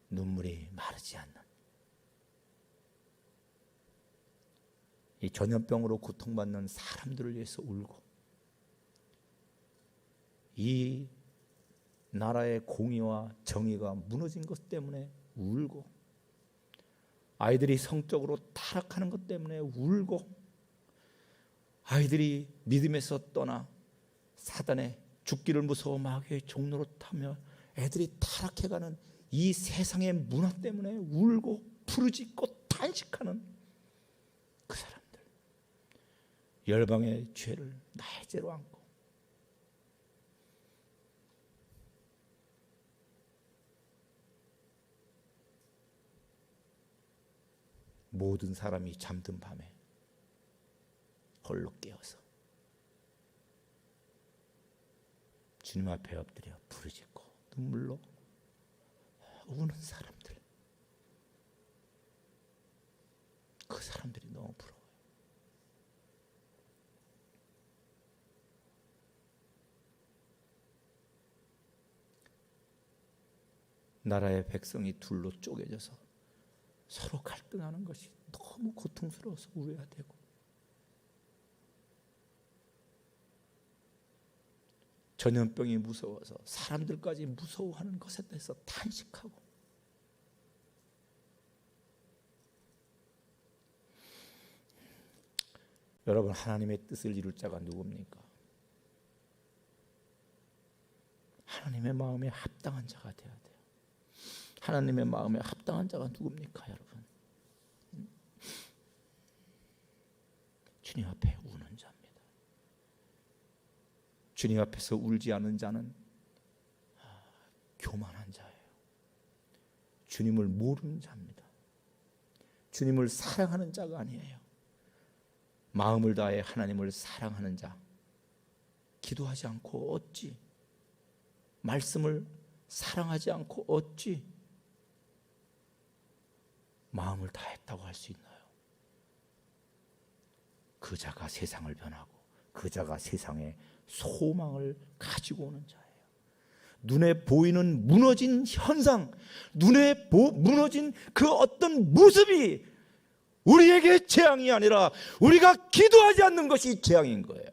눈물이 마르지 않는, 이 전염병으로 고통받는 사람들을 위해서 울고, 이 나라의 공의와 정의가 무너진 것 때문에 울고, 아이들이 성적으로 타락하는 것 때문에 울고, 아이들이 믿음에서 떠나 사단의 죽기를 무서워 마귀의 종로로 타며 애들이 타락해가는 이 세상의 문화 때문에 울고 부르짖고 탄식하는 그 사람들, 열방의 죄를 나의 죄로 안고 모든 사람이 잠든 밤에 홀로 깨어서 주님 앞에 엎드려 부르짖고 눈물로 우는 사람들, 그 사람들이 너무 부러워요. 나라의 백성이 둘로 쪼개져서 서로 갈등하는 것이 너무 고통스러워서 울어야 되고, 전염병이 무서워서 사람들까지 무서워하는 것에 대해서 탄식하고, 여러분, 하나님의 뜻을 이룰 자가 누굽니까? 하나님의 마음에 합당한 자가 되어야 돼요. 하나님의 마음에 합당한 자가 누굽니까, 여러분? 주님 앞에 우는 자입니다. 주님 앞에서 울지 않은 자는 교만한 자예요. 주님을 모르는 자입니다. 주님을 사랑하는 자가 아니에요. 마음을 다해 하나님을 사랑하는 자, 기도하지 않고 어찌, 말씀을 사랑하지 않고 어찌 마음을 다했다고 할 수 있나요? 그 자가 세상을 변하고 그 자가 세상에 소망을 가지고 오는 자예요. 눈에 보이는 무너진 현상, 눈에 무너진 그 어떤 모습이 우리에게 재앙이 아니라 우리가 기도하지 않는 것이 재앙인 거예요.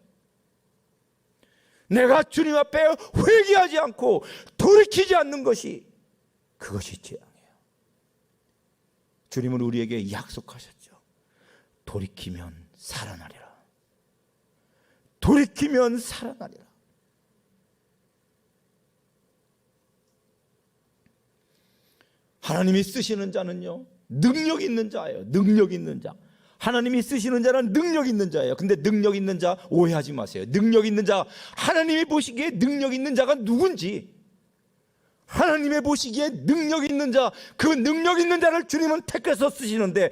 내가 주님 앞에 회개하지 않고 돌이키지 않는 것이, 그것이 재앙이에요. 주님은 우리에게 약속하셨죠. 돌이키면 살아나리라. 돌이키면 살아나리라. 하나님이 쓰시는 자는요, 능력 있는 자예요. 능력 있는 자. 하나님이 쓰시는 자는 능력 있는 자예요. 근데 능력 있는 자 오해하지 마세요. 능력 있는 자, 하나님이 보시기에 능력 있는 자가 누군지, 하나님의 보시기에 능력 있는 자, 그 능력 있는 자를 주님은 택해서 쓰시는데,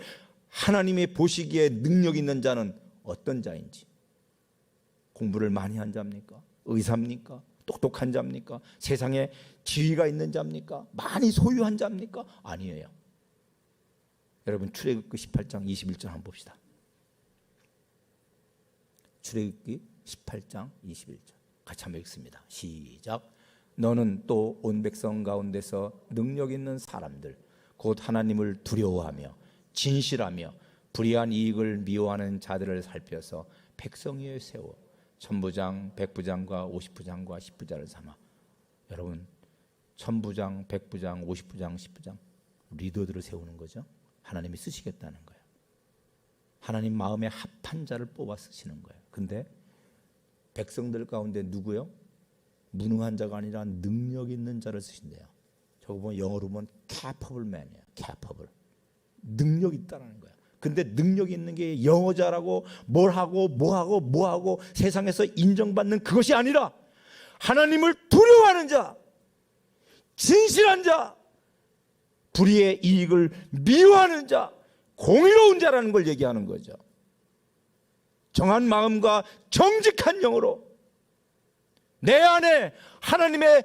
하나님의 보시기에 능력 있는 자는 어떤 자인지, 공부를 많이 한 자입니까? 의사입니까? 똑똑한 자입니까? 세상에 지위가 있는 자입니까? 많이 소유한 자입니까? 아니에요. 여러분, 출애굽기 18장 21절 한번 봅시다. 출애굽기 18장 21절 같이 한번 읽습니다. 시작. 너는 또 온 백성 가운데서 능력 있는 사람들, 곧 하나님을 두려워하며 진실하며 불의한 이익을 미워하는 자들을 살펴서 백성 위에 세워 천부장, 백부장과 오십부장과 십부장을 삼아. 여러분, 천부장, 백부장, 오십부장, 십부장, 리더들을 세우는 거죠. 하나님이 쓰시겠다는 거예요. 하나님 마음에 합한 자를 뽑아 쓰시는 거예요. 근데 백성들 가운데 누구요? 무능한 자가 아니라 능력 있는 자를 쓰신대요. 저거 보면 영어로 보면 capable man이에요. capable. 능력 있다는 거예요. 근데 능력 있는 게 영어자라고 뭘 하고 뭐 하고 세상에서 인정받는 그것이 아니라 하나님을 두려워하는 자, 진실한 자, 불의의 이익을 미워하는 자, 공의로운 자라는 걸 얘기하는 거죠. 정한 마음과 정직한 영으로 내 안에 하나님의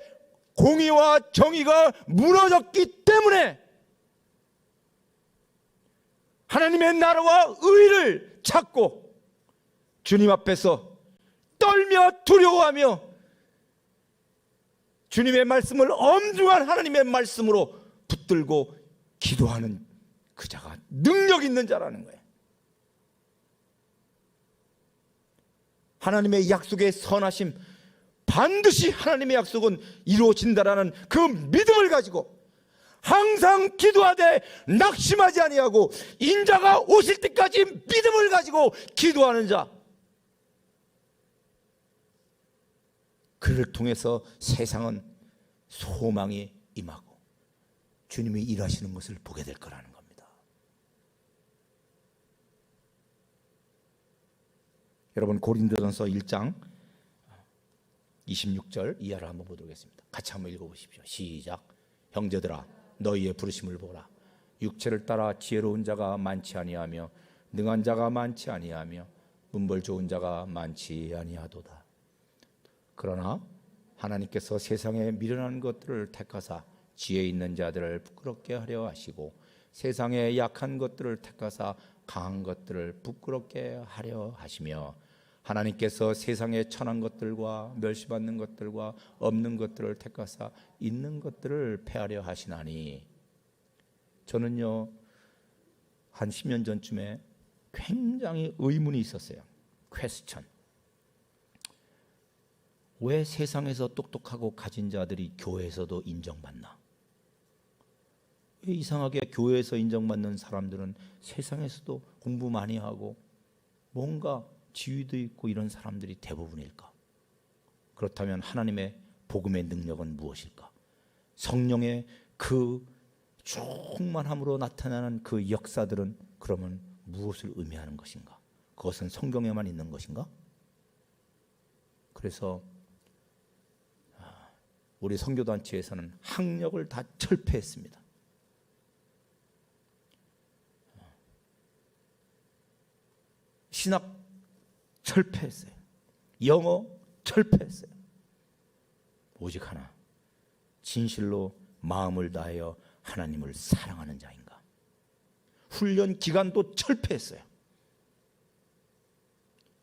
공의와 정의가 무너졌기 때문에 하나님의 나라와 의를 찾고 주님 앞에서 떨며 두려워하며 주님의 말씀을 엄중한 하나님의 말씀으로 붙들고 기도하는 그 자가 능력 있는 자라는 거예요. 하나님의 약속의 선하심, 반드시 하나님의 약속은 이루어진다라는 그 믿음을 가지고 항상 기도하되 낙심하지 아니하고 인자가 오실 때까지 믿음을 가지고 기도하는 자, 그를 통해서 세상은 소망이 임하고 주님이 일하시는 것을 보게 될 거라는 겁니다. 여러분, 고린도전서 1장 26절 이하를 한번 보도록 하겠습니다. 같이 한번 읽어보십시오. 시작. 형제들아, 너희의 부르심을 보라. 육체를 따라 지혜로운 자가 많지 아니하며 능한 자가 많지 아니하며 문벌 좋은 자가 많지 아니하도다. 그러나 하나님께서 세상에 미련한 것들을 택하사 지혜 있는 자들을 부끄럽게 하려 하시고 세상에 약한 것들을 택하사 강한 것들을 부끄럽게 하려 하시며 하나님께서 세상에 천한 것들과 멸시받는 것들과 없는 것들을 택하사 있는 것들을 패하려 하시나니. 저는요, 한 10년 전쯤에 굉장히 의문이 있었어요. 퀘스천. 왜 세상에서 똑똑하고 가진 자들이 교회에서도 인정받나? 왜 이상하게 교회에서 인정받는 사람들은 세상에서도 공부 많이 하고 뭔가 지위도 있고 이런 사람들이 대부분일까? 그렇다면 하나님의 복음의 능력은 무엇일까? 성령의 그 충만함으로 나타나는 그 역사들은 그러면 무엇을 의미하는 것인가? 그것은 성경에만 있는 것인가? 그래서 우리 선교단체에서는 학력을 다 철폐했습니다. 신학 철폐했어요. 영어 철폐했어요. 오직 하나, 진실로 마음을 다하여 하나님을 사랑하는 자인가? 훈련 기간도 철폐했어요.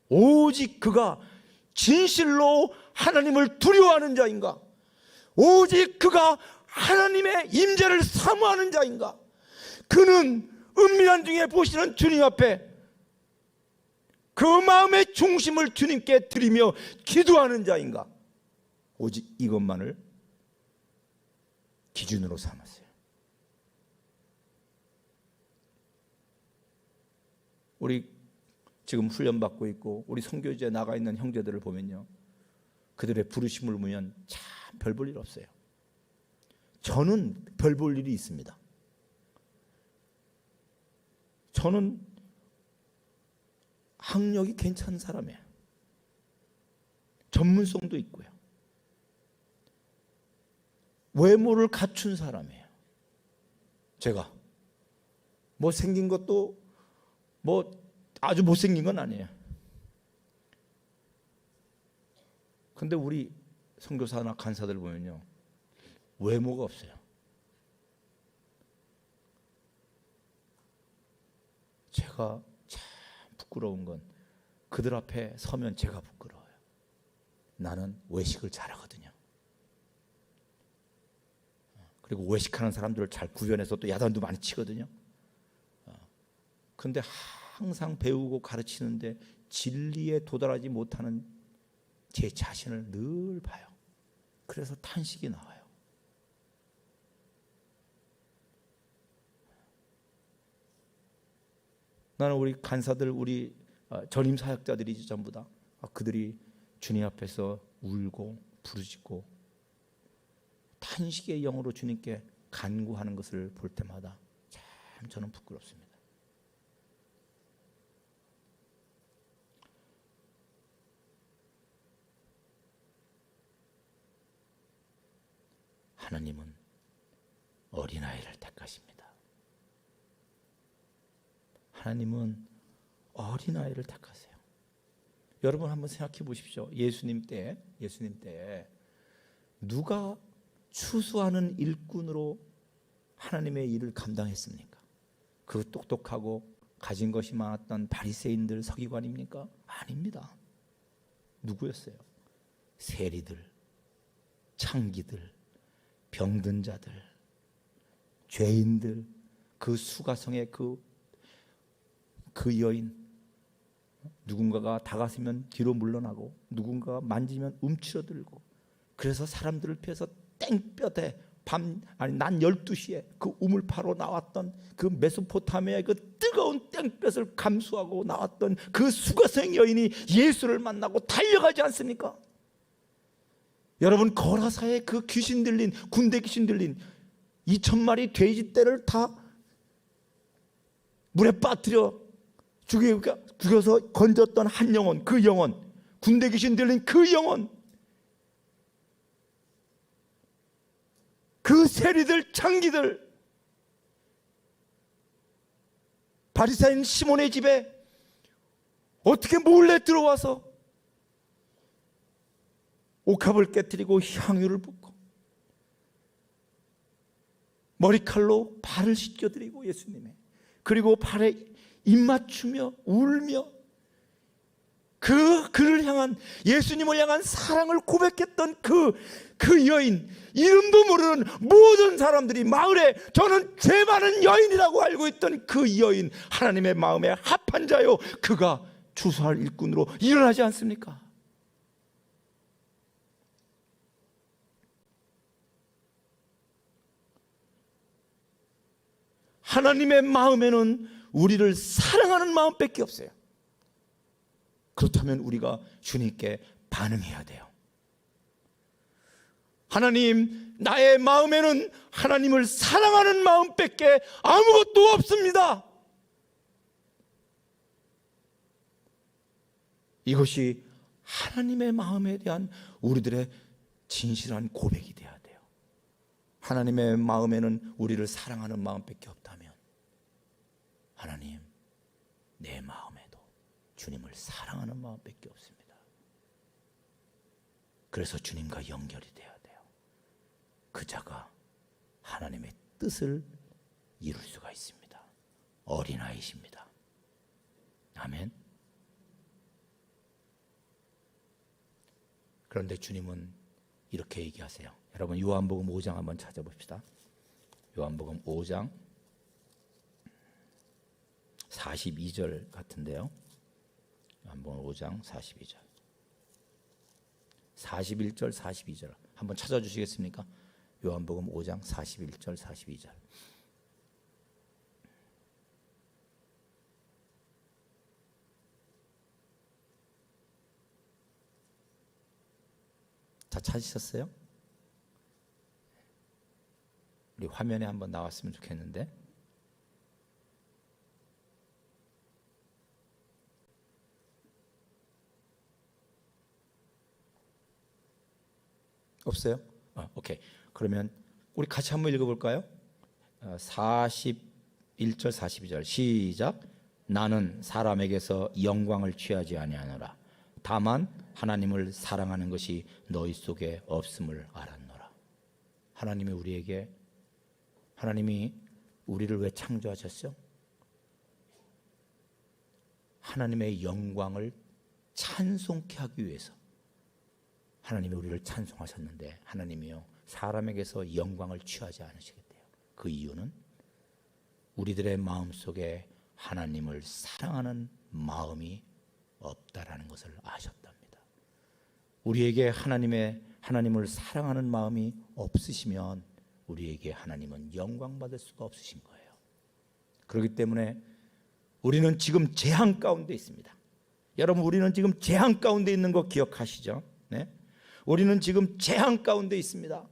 오직 그가 진실로 하나님을 두려워하는 자인가? 오직 그가 하나님의 임재를 사모하는 자인가? 그는 은밀한 중에 보시는 주님 앞에 그 마음의 중심을 주님께 드리며 기도하는 자인가? 오직 이것만을 기준으로 삼았어요. 우리 지금 훈련받고 있고 우리 선교지에 나가 있는 형제들을 보면요, 그들의 부르심을 보면 참 별 볼 일 없어요. 저는 별 볼 일이 있습니다. 저는 학력이 괜찮은 사람이에요. 전문성도 있고요. 외모를 갖춘 사람이에요. 제가 뭐 생긴 것도 뭐 아주 못생긴 건 아니에요. 근데 우리 선교사나 간사들 보면요, 외모가 없어요. 제가 참 부끄러운 건 그들 앞에 서면 제가 부끄러워요. 나는 외식을 잘하거든요. 그리고 외식하는 사람들을 잘 구별해서 또 야단도 많이 치거든요. 근데 항상 배우고 가르치는데 진리에 도달하지 못하는 제 자신을 늘 봐요. 그래서 탄식이 나와요. 나는 우리 간사들, 우리 전임 사역자들이 전부 다 그들이 주님 앞에서 울고 부르짖고 탄식의 영으로 주님께 간구하는 것을 볼 때마다 참 저는 부끄럽습니다. 하나님은 어린아이를 택하십니다. 하나님은 어린아이를 택하세요. 여러분 한번 생각해 보십시오. 예수님 때 누가 추수하는 일꾼으로 하나님의 일을 감당했습니까? 그 똑똑하고 가진 것이 많았던 바리새인들, 서기관입니까? 아닙니다. 누구였어요? 세리들, 창기들, 병든 자들, 죄인들, 그 수가성의 그 여인, 누군가가 다가서면 뒤로 물러나고 누군가가 만지면 움츠러들고, 그래서 사람들을 피해서 땡볕에 낮 12시에 그 우물파로 나왔던 그 메소포타미아의 그 뜨거운 땡볕을 감수하고 나왔던 그 수가성 여인이 예수를 만나고 달려가지 않습니까? 여러분, 거라사의 그 귀신 들린, 군대 귀신 들린 2,000마리 돼지떼를 다 물에 빠뜨려 죽여서 건졌던 한 영혼, 그 영혼, 군대 귀신 들린 그 영혼, 그 세리들, 창기들, 바리새인 시몬의 집에 어떻게 몰래 들어와서 옥합을 깨뜨리고 향유를 붓고 머리칼로 발을 씻겨드리고 예수님의, 그리고 발에 입 맞추며 울며 그를 향한, 예수님을 향한 사랑을 고백했던 그 여인, 이름도 모르는 모든 사람들이 마을에 저는 죄 많은 여인이라고 알고 있던 그 여인, 하나님의 마음에 합한 자요, 그가 추수할 일꾼으로 일어나지 않습니까? 하나님의 마음에는 우리를 사랑하는 마음밖에 없어요. 그렇다면 우리가 주님께 반응해야 돼요. 하나님, 나의 마음에는 하나님을 사랑하는 마음밖에 아무것도 없습니다. 이것이 하나님의 마음에 대한 우리들의 진실한 고백이 되어야 돼요. 하나님의 마음에는 우리를 사랑하는 마음밖에 없다면, 하나님, 내 마음에도 주님을 사랑하는 마음밖에 없습니다. 그래서 주님과 연결이 돼야 돼요. 그 자가 하나님의 뜻을 이룰 수가 있습니다. 어린아이십니다. 아멘. 그런데 주님은 이렇게 얘기하세요. 여러분, 요한복음 5장 한번 찾아봅시다. 요한복음 5장 42절 같은데요. 요한복음 5장 42절, 41절, 42절 한번 찾아주시겠습니까? 요한복음 5장 41절, 42절. 다 찾으셨어요? 우리 화면에 한번 나왔으면 좋겠는데. 없어요? 오케이. 그러면 우리 같이 한번 읽어볼까요? 41절 42절 시작. 나는 사람에게서 영광을 취하지 아니하노라. 다만 하나님을 사랑하는 것이 너희 속에 없음을 알았노라. 하나님이 우리를 왜 창조하셨어요? 하나님의 영광을 찬송케 하기 위해서 하나님이 우리를 찬송하셨는데, 하나님이요 사람에게서 영광을 취하지 않으시겠대요. 그 이유는 우리들의 마음속에 하나님을 사랑하는 마음이 없다라는 것을 아셨답니다. 우리에게 하나님을 사랑하는 마음이 없으시면 우리에게 하나님은 영광받을 수가 없으신 거예요. 그렇기 때문에 우리는 지금 재앙 가운데 있습니다. 여러분, 우리는 지금 재앙 가운데 있는 거 기억하시죠? 네? 우리는 지금 재앙 가운데 있습니다.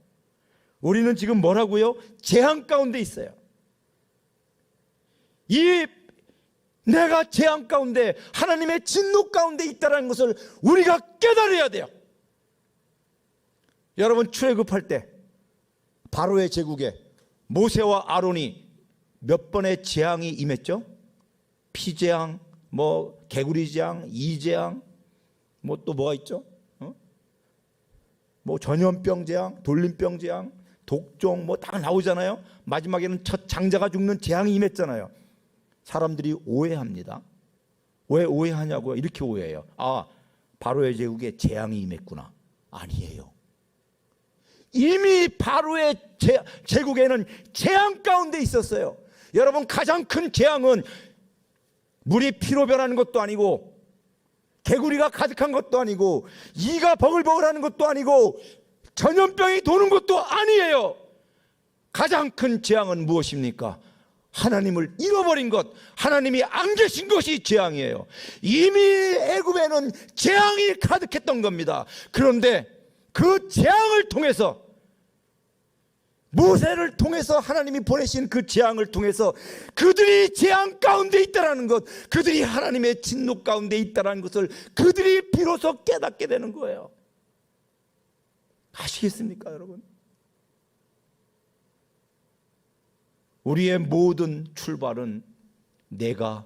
우리는 지금 뭐라고요? 재앙 가운데 있어요. 내가 재앙 가운데, 하나님의 진노 가운데 있다는 것을 우리가 깨달아야 돼요. 여러분, 출애굽할 때 바로의 제국에 모세와 아론이 몇 번의 재앙이 임했죠? 피재앙, 개구리재앙, 이재앙, 또 뭐가 있죠? 전염병 재앙, 돌림병 재앙, 독종 다 나오잖아요. 마지막에는 첫 장자가 죽는 재앙이 임했잖아요. 사람들이 오해합니다. 왜 오해하냐고요? 이렇게 오해해요. 바로의 제국에 재앙이 임했구나. 아니에요. 이미 바로의 제국에는 재앙 가운데 있었어요. 여러분, 가장 큰 재앙은 물이 피로 변하는 것도 아니고, 개구리가 가득한 것도 아니고, 이가 버글버글하는 것도 아니고, 전염병이 도는 것도 아니에요. 가장 큰 재앙은 무엇입니까? 하나님을 잃어버린 것, 하나님이 안 계신 것이 재앙이에요. 이미 애굽에는 재앙이 가득했던 겁니다. 그런데 그 재앙을 통해서, 모세를 통해서 하나님이 보내신 그 재앙을 통해서 그들이 재앙 가운데 있다는 것, 그들이 하나님의 진노 가운데 있다는 것을 그들이 비로소 깨닫게 되는 거예요. 아시겠습니까, 여러분? 우리의 모든 출발은 내가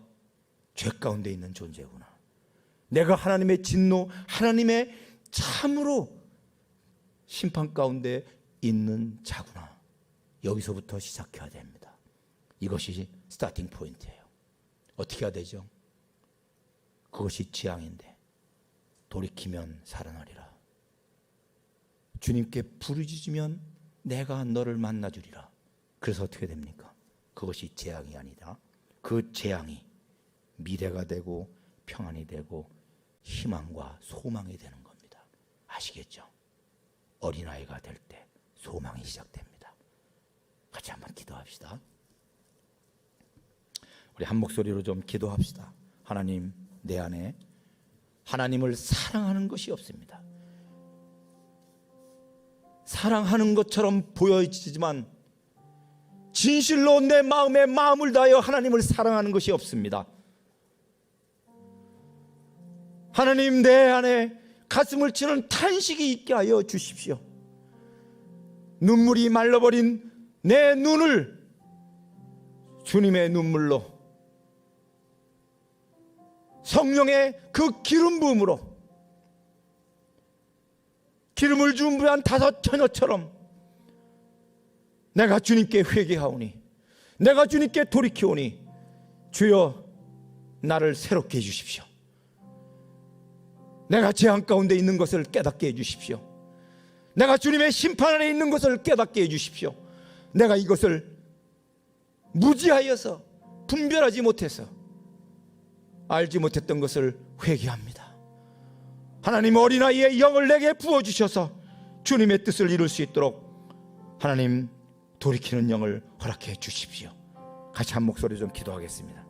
죄 가운데 있는 존재구나. 내가 하나님의 진노, 하나님의 참으로 심판 가운데 있는 자구나. 여기서부터 시작해야 됩니다. 이것이 스타팅 포인트예요. 어떻게 해야 되죠? 그것이 재앙인데 돌이키면 살아나리라. 주님께 부르짖으면 내가 너를 만나주리라. 그래서 어떻게 됩니까? 그것이 재앙이 아니라 그 재앙이 미래가 되고 평안이 되고 희망과 소망이 되는 겁니다. 아시겠죠? 어린아이가 될 때 소망이 시작됩니다. 같이 한번 기도합시다. 우리 한 목소리로 좀 기도합시다. 하나님, 내 안에 하나님을 사랑하는 것이 없습니다. 사랑하는 것처럼 보여지지만 진실로 내 마음에 마음을 다하여 하나님을 사랑하는 것이 없습니다. 하나님, 내 안에 가슴을 치는 탄식이 있게 하여 주십시오. 눈물이 말라버린 내 눈을 주님의 눈물로, 성령의 그 기름 부음으로, 기름을 준비한 5 처녀처럼 내가 주님께 회개하오니, 내가 주님께 돌이키오니 주여 나를 새롭게 해주십시오. 내가 재앙 가운데 있는 것을 깨닫게 해주십시오. 내가 주님의 심판 아래 있는 것을 깨닫게 해주십시오. 내가 이것을 무지하여서 분별하지 못해서 알지 못했던 것을 회개합니다. 하나님, 어린아이의 영을 내게 부어주셔서 주님의 뜻을 이룰 수 있도록 하나님 돌이키는 영을 허락해 주십시오. 같이 한 목소리 좀 기도하겠습니다.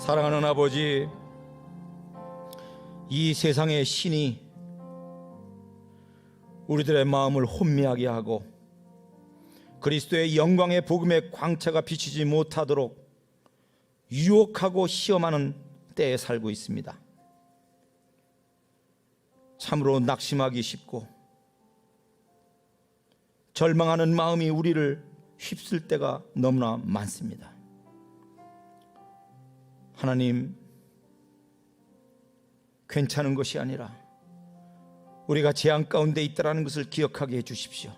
사랑하는 아버지, 이 세상의 신이 우리들의 마음을 혼미하게 하고 그리스도의 영광의 복음의 광채가 비치지 못하도록 유혹하고 시험하는 때에 살고 있습니다. 참으로 낙심하기 쉽고 절망하는 마음이 우리를 휩쓸 때가 너무나 많습니다. 하나님, 괜찮은 것이 아니라 우리가 재앙 가운데 있다라는 것을 기억하게 해주십시오.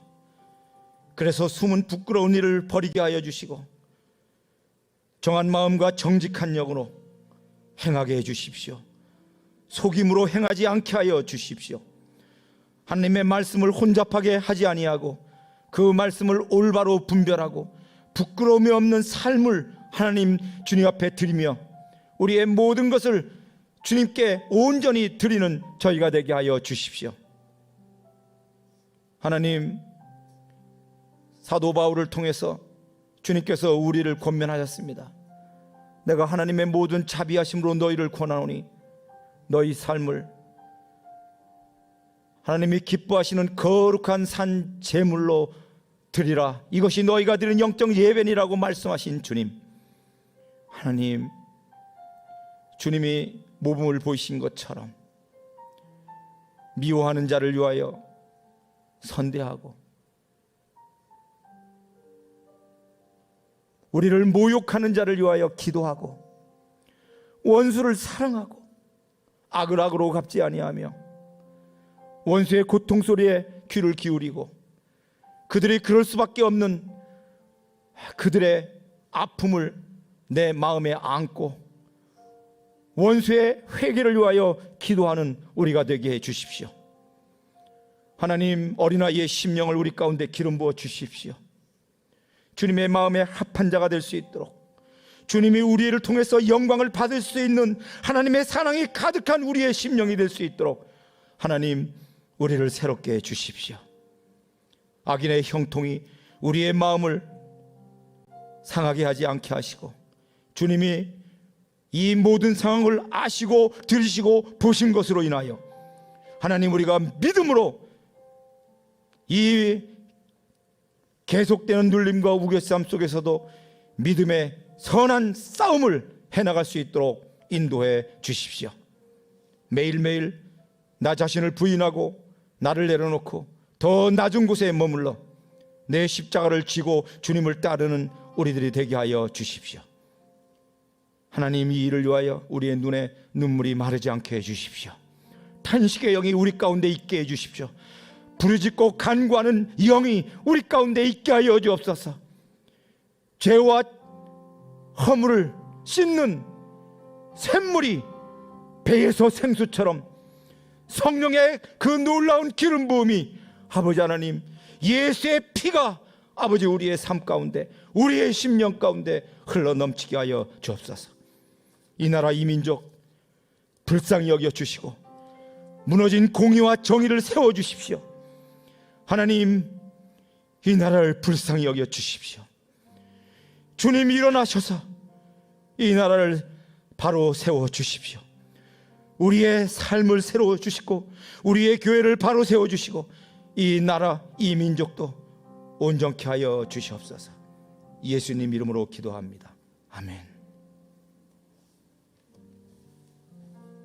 그래서 숨은 부끄러운 일을 버리게 하여 주시고 정한 마음과 정직한 영으로 행하게 해주십시오. 속임으로 행하지 않게 하여 주십시오. 하나님의 말씀을 혼잡하게 하지 아니하고 그 말씀을 올바로 분별하고 부끄러움이 없는 삶을 하나님 주님 앞에 드리며 우리의 모든 것을 주님께 온전히 드리는 저희가 되게 하여 주십시오. 하나님, 사도 바울을 통해서 주님께서 우리를 권면하셨습니다. 내가 하나님의 모든 자비하심으로 너희를 권하노니 너희 삶을 하나님이 기뻐하시는 거룩한 산 제물로 드리라. 이것이 너희가 드리는 영적 예배니라고 말씀하신 주님, 하나님, 주님이 모범을 보이신 것처럼 미워하는 자를 위하여 선대하고 우리를 모욕하는 자를 위하여 기도하고 원수를 사랑하고 악을 악으로 갚지 아니하며 원수의 고통 소리에 귀를 기울이고 그들이 그럴 수밖에 없는 그들의 아픔을 내 마음에 안고 원수의 회개를 위하여 기도하는 우리가 되게 해 주십시오. 하나님, 어린아이의 심령을 우리 가운데 기름 부어 주십시오. 주님의 마음에 합한 자가 될 수 있도록 주님이 우리를 통해서 영광을 받을 수 있는 하나님의 사랑이 가득한 우리의 심령이 될 수 있도록 하나님, 우리를 새롭게 해 주십시오. 악인의 형통이 우리의 마음을 상하게 하지 않게 하시고 주님이 이 모든 상황을 아시고 들으시고 보신 것으로 인하여 하나님, 우리가 믿음으로 이 계속되는 눌림과 우겨쌈 속에서도 믿음의 선한 싸움을 해나갈 수 있도록 인도해 주십시오. 매일매일 나 자신을 부인하고 나를 내려놓고 더 낮은 곳에 머물러 내 십자가를 지고 주님을 따르는 우리들이 되게 하여 주십시오. 하나님, 이 일을 위하여 우리의 눈에 눈물이 마르지 않게 해주십시오. 탄식의 영이 우리 가운데 있게 해주십시오. 부르짖고 간구하는 영이 우리 가운데 있게 하여 주옵소서. 죄와 허물을 씻는 샘물이 배에서 생수처럼 성령의 그 놀라운 기름 부음이 아버지 하나님, 예수의 피가 아버지 우리의 삶 가운데 우리의 심령 가운데 흘러 넘치게 하여 주옵소서. 이 나라 이 민족 불쌍히 여겨 주시고 무너진 공의와 정의를 세워 주십시오. 하나님, 이 나라를 불쌍히 여겨 주십시오. 주님, 일어나셔서 이 나라를 바로 세워 주십시오. 우리의 삶을 세워 주시고 우리의 교회를 바로 세워 주시고 이 나라 이 민족도 온전케 하여 주시옵소서. 예수님 이름으로 기도합니다. 아멘.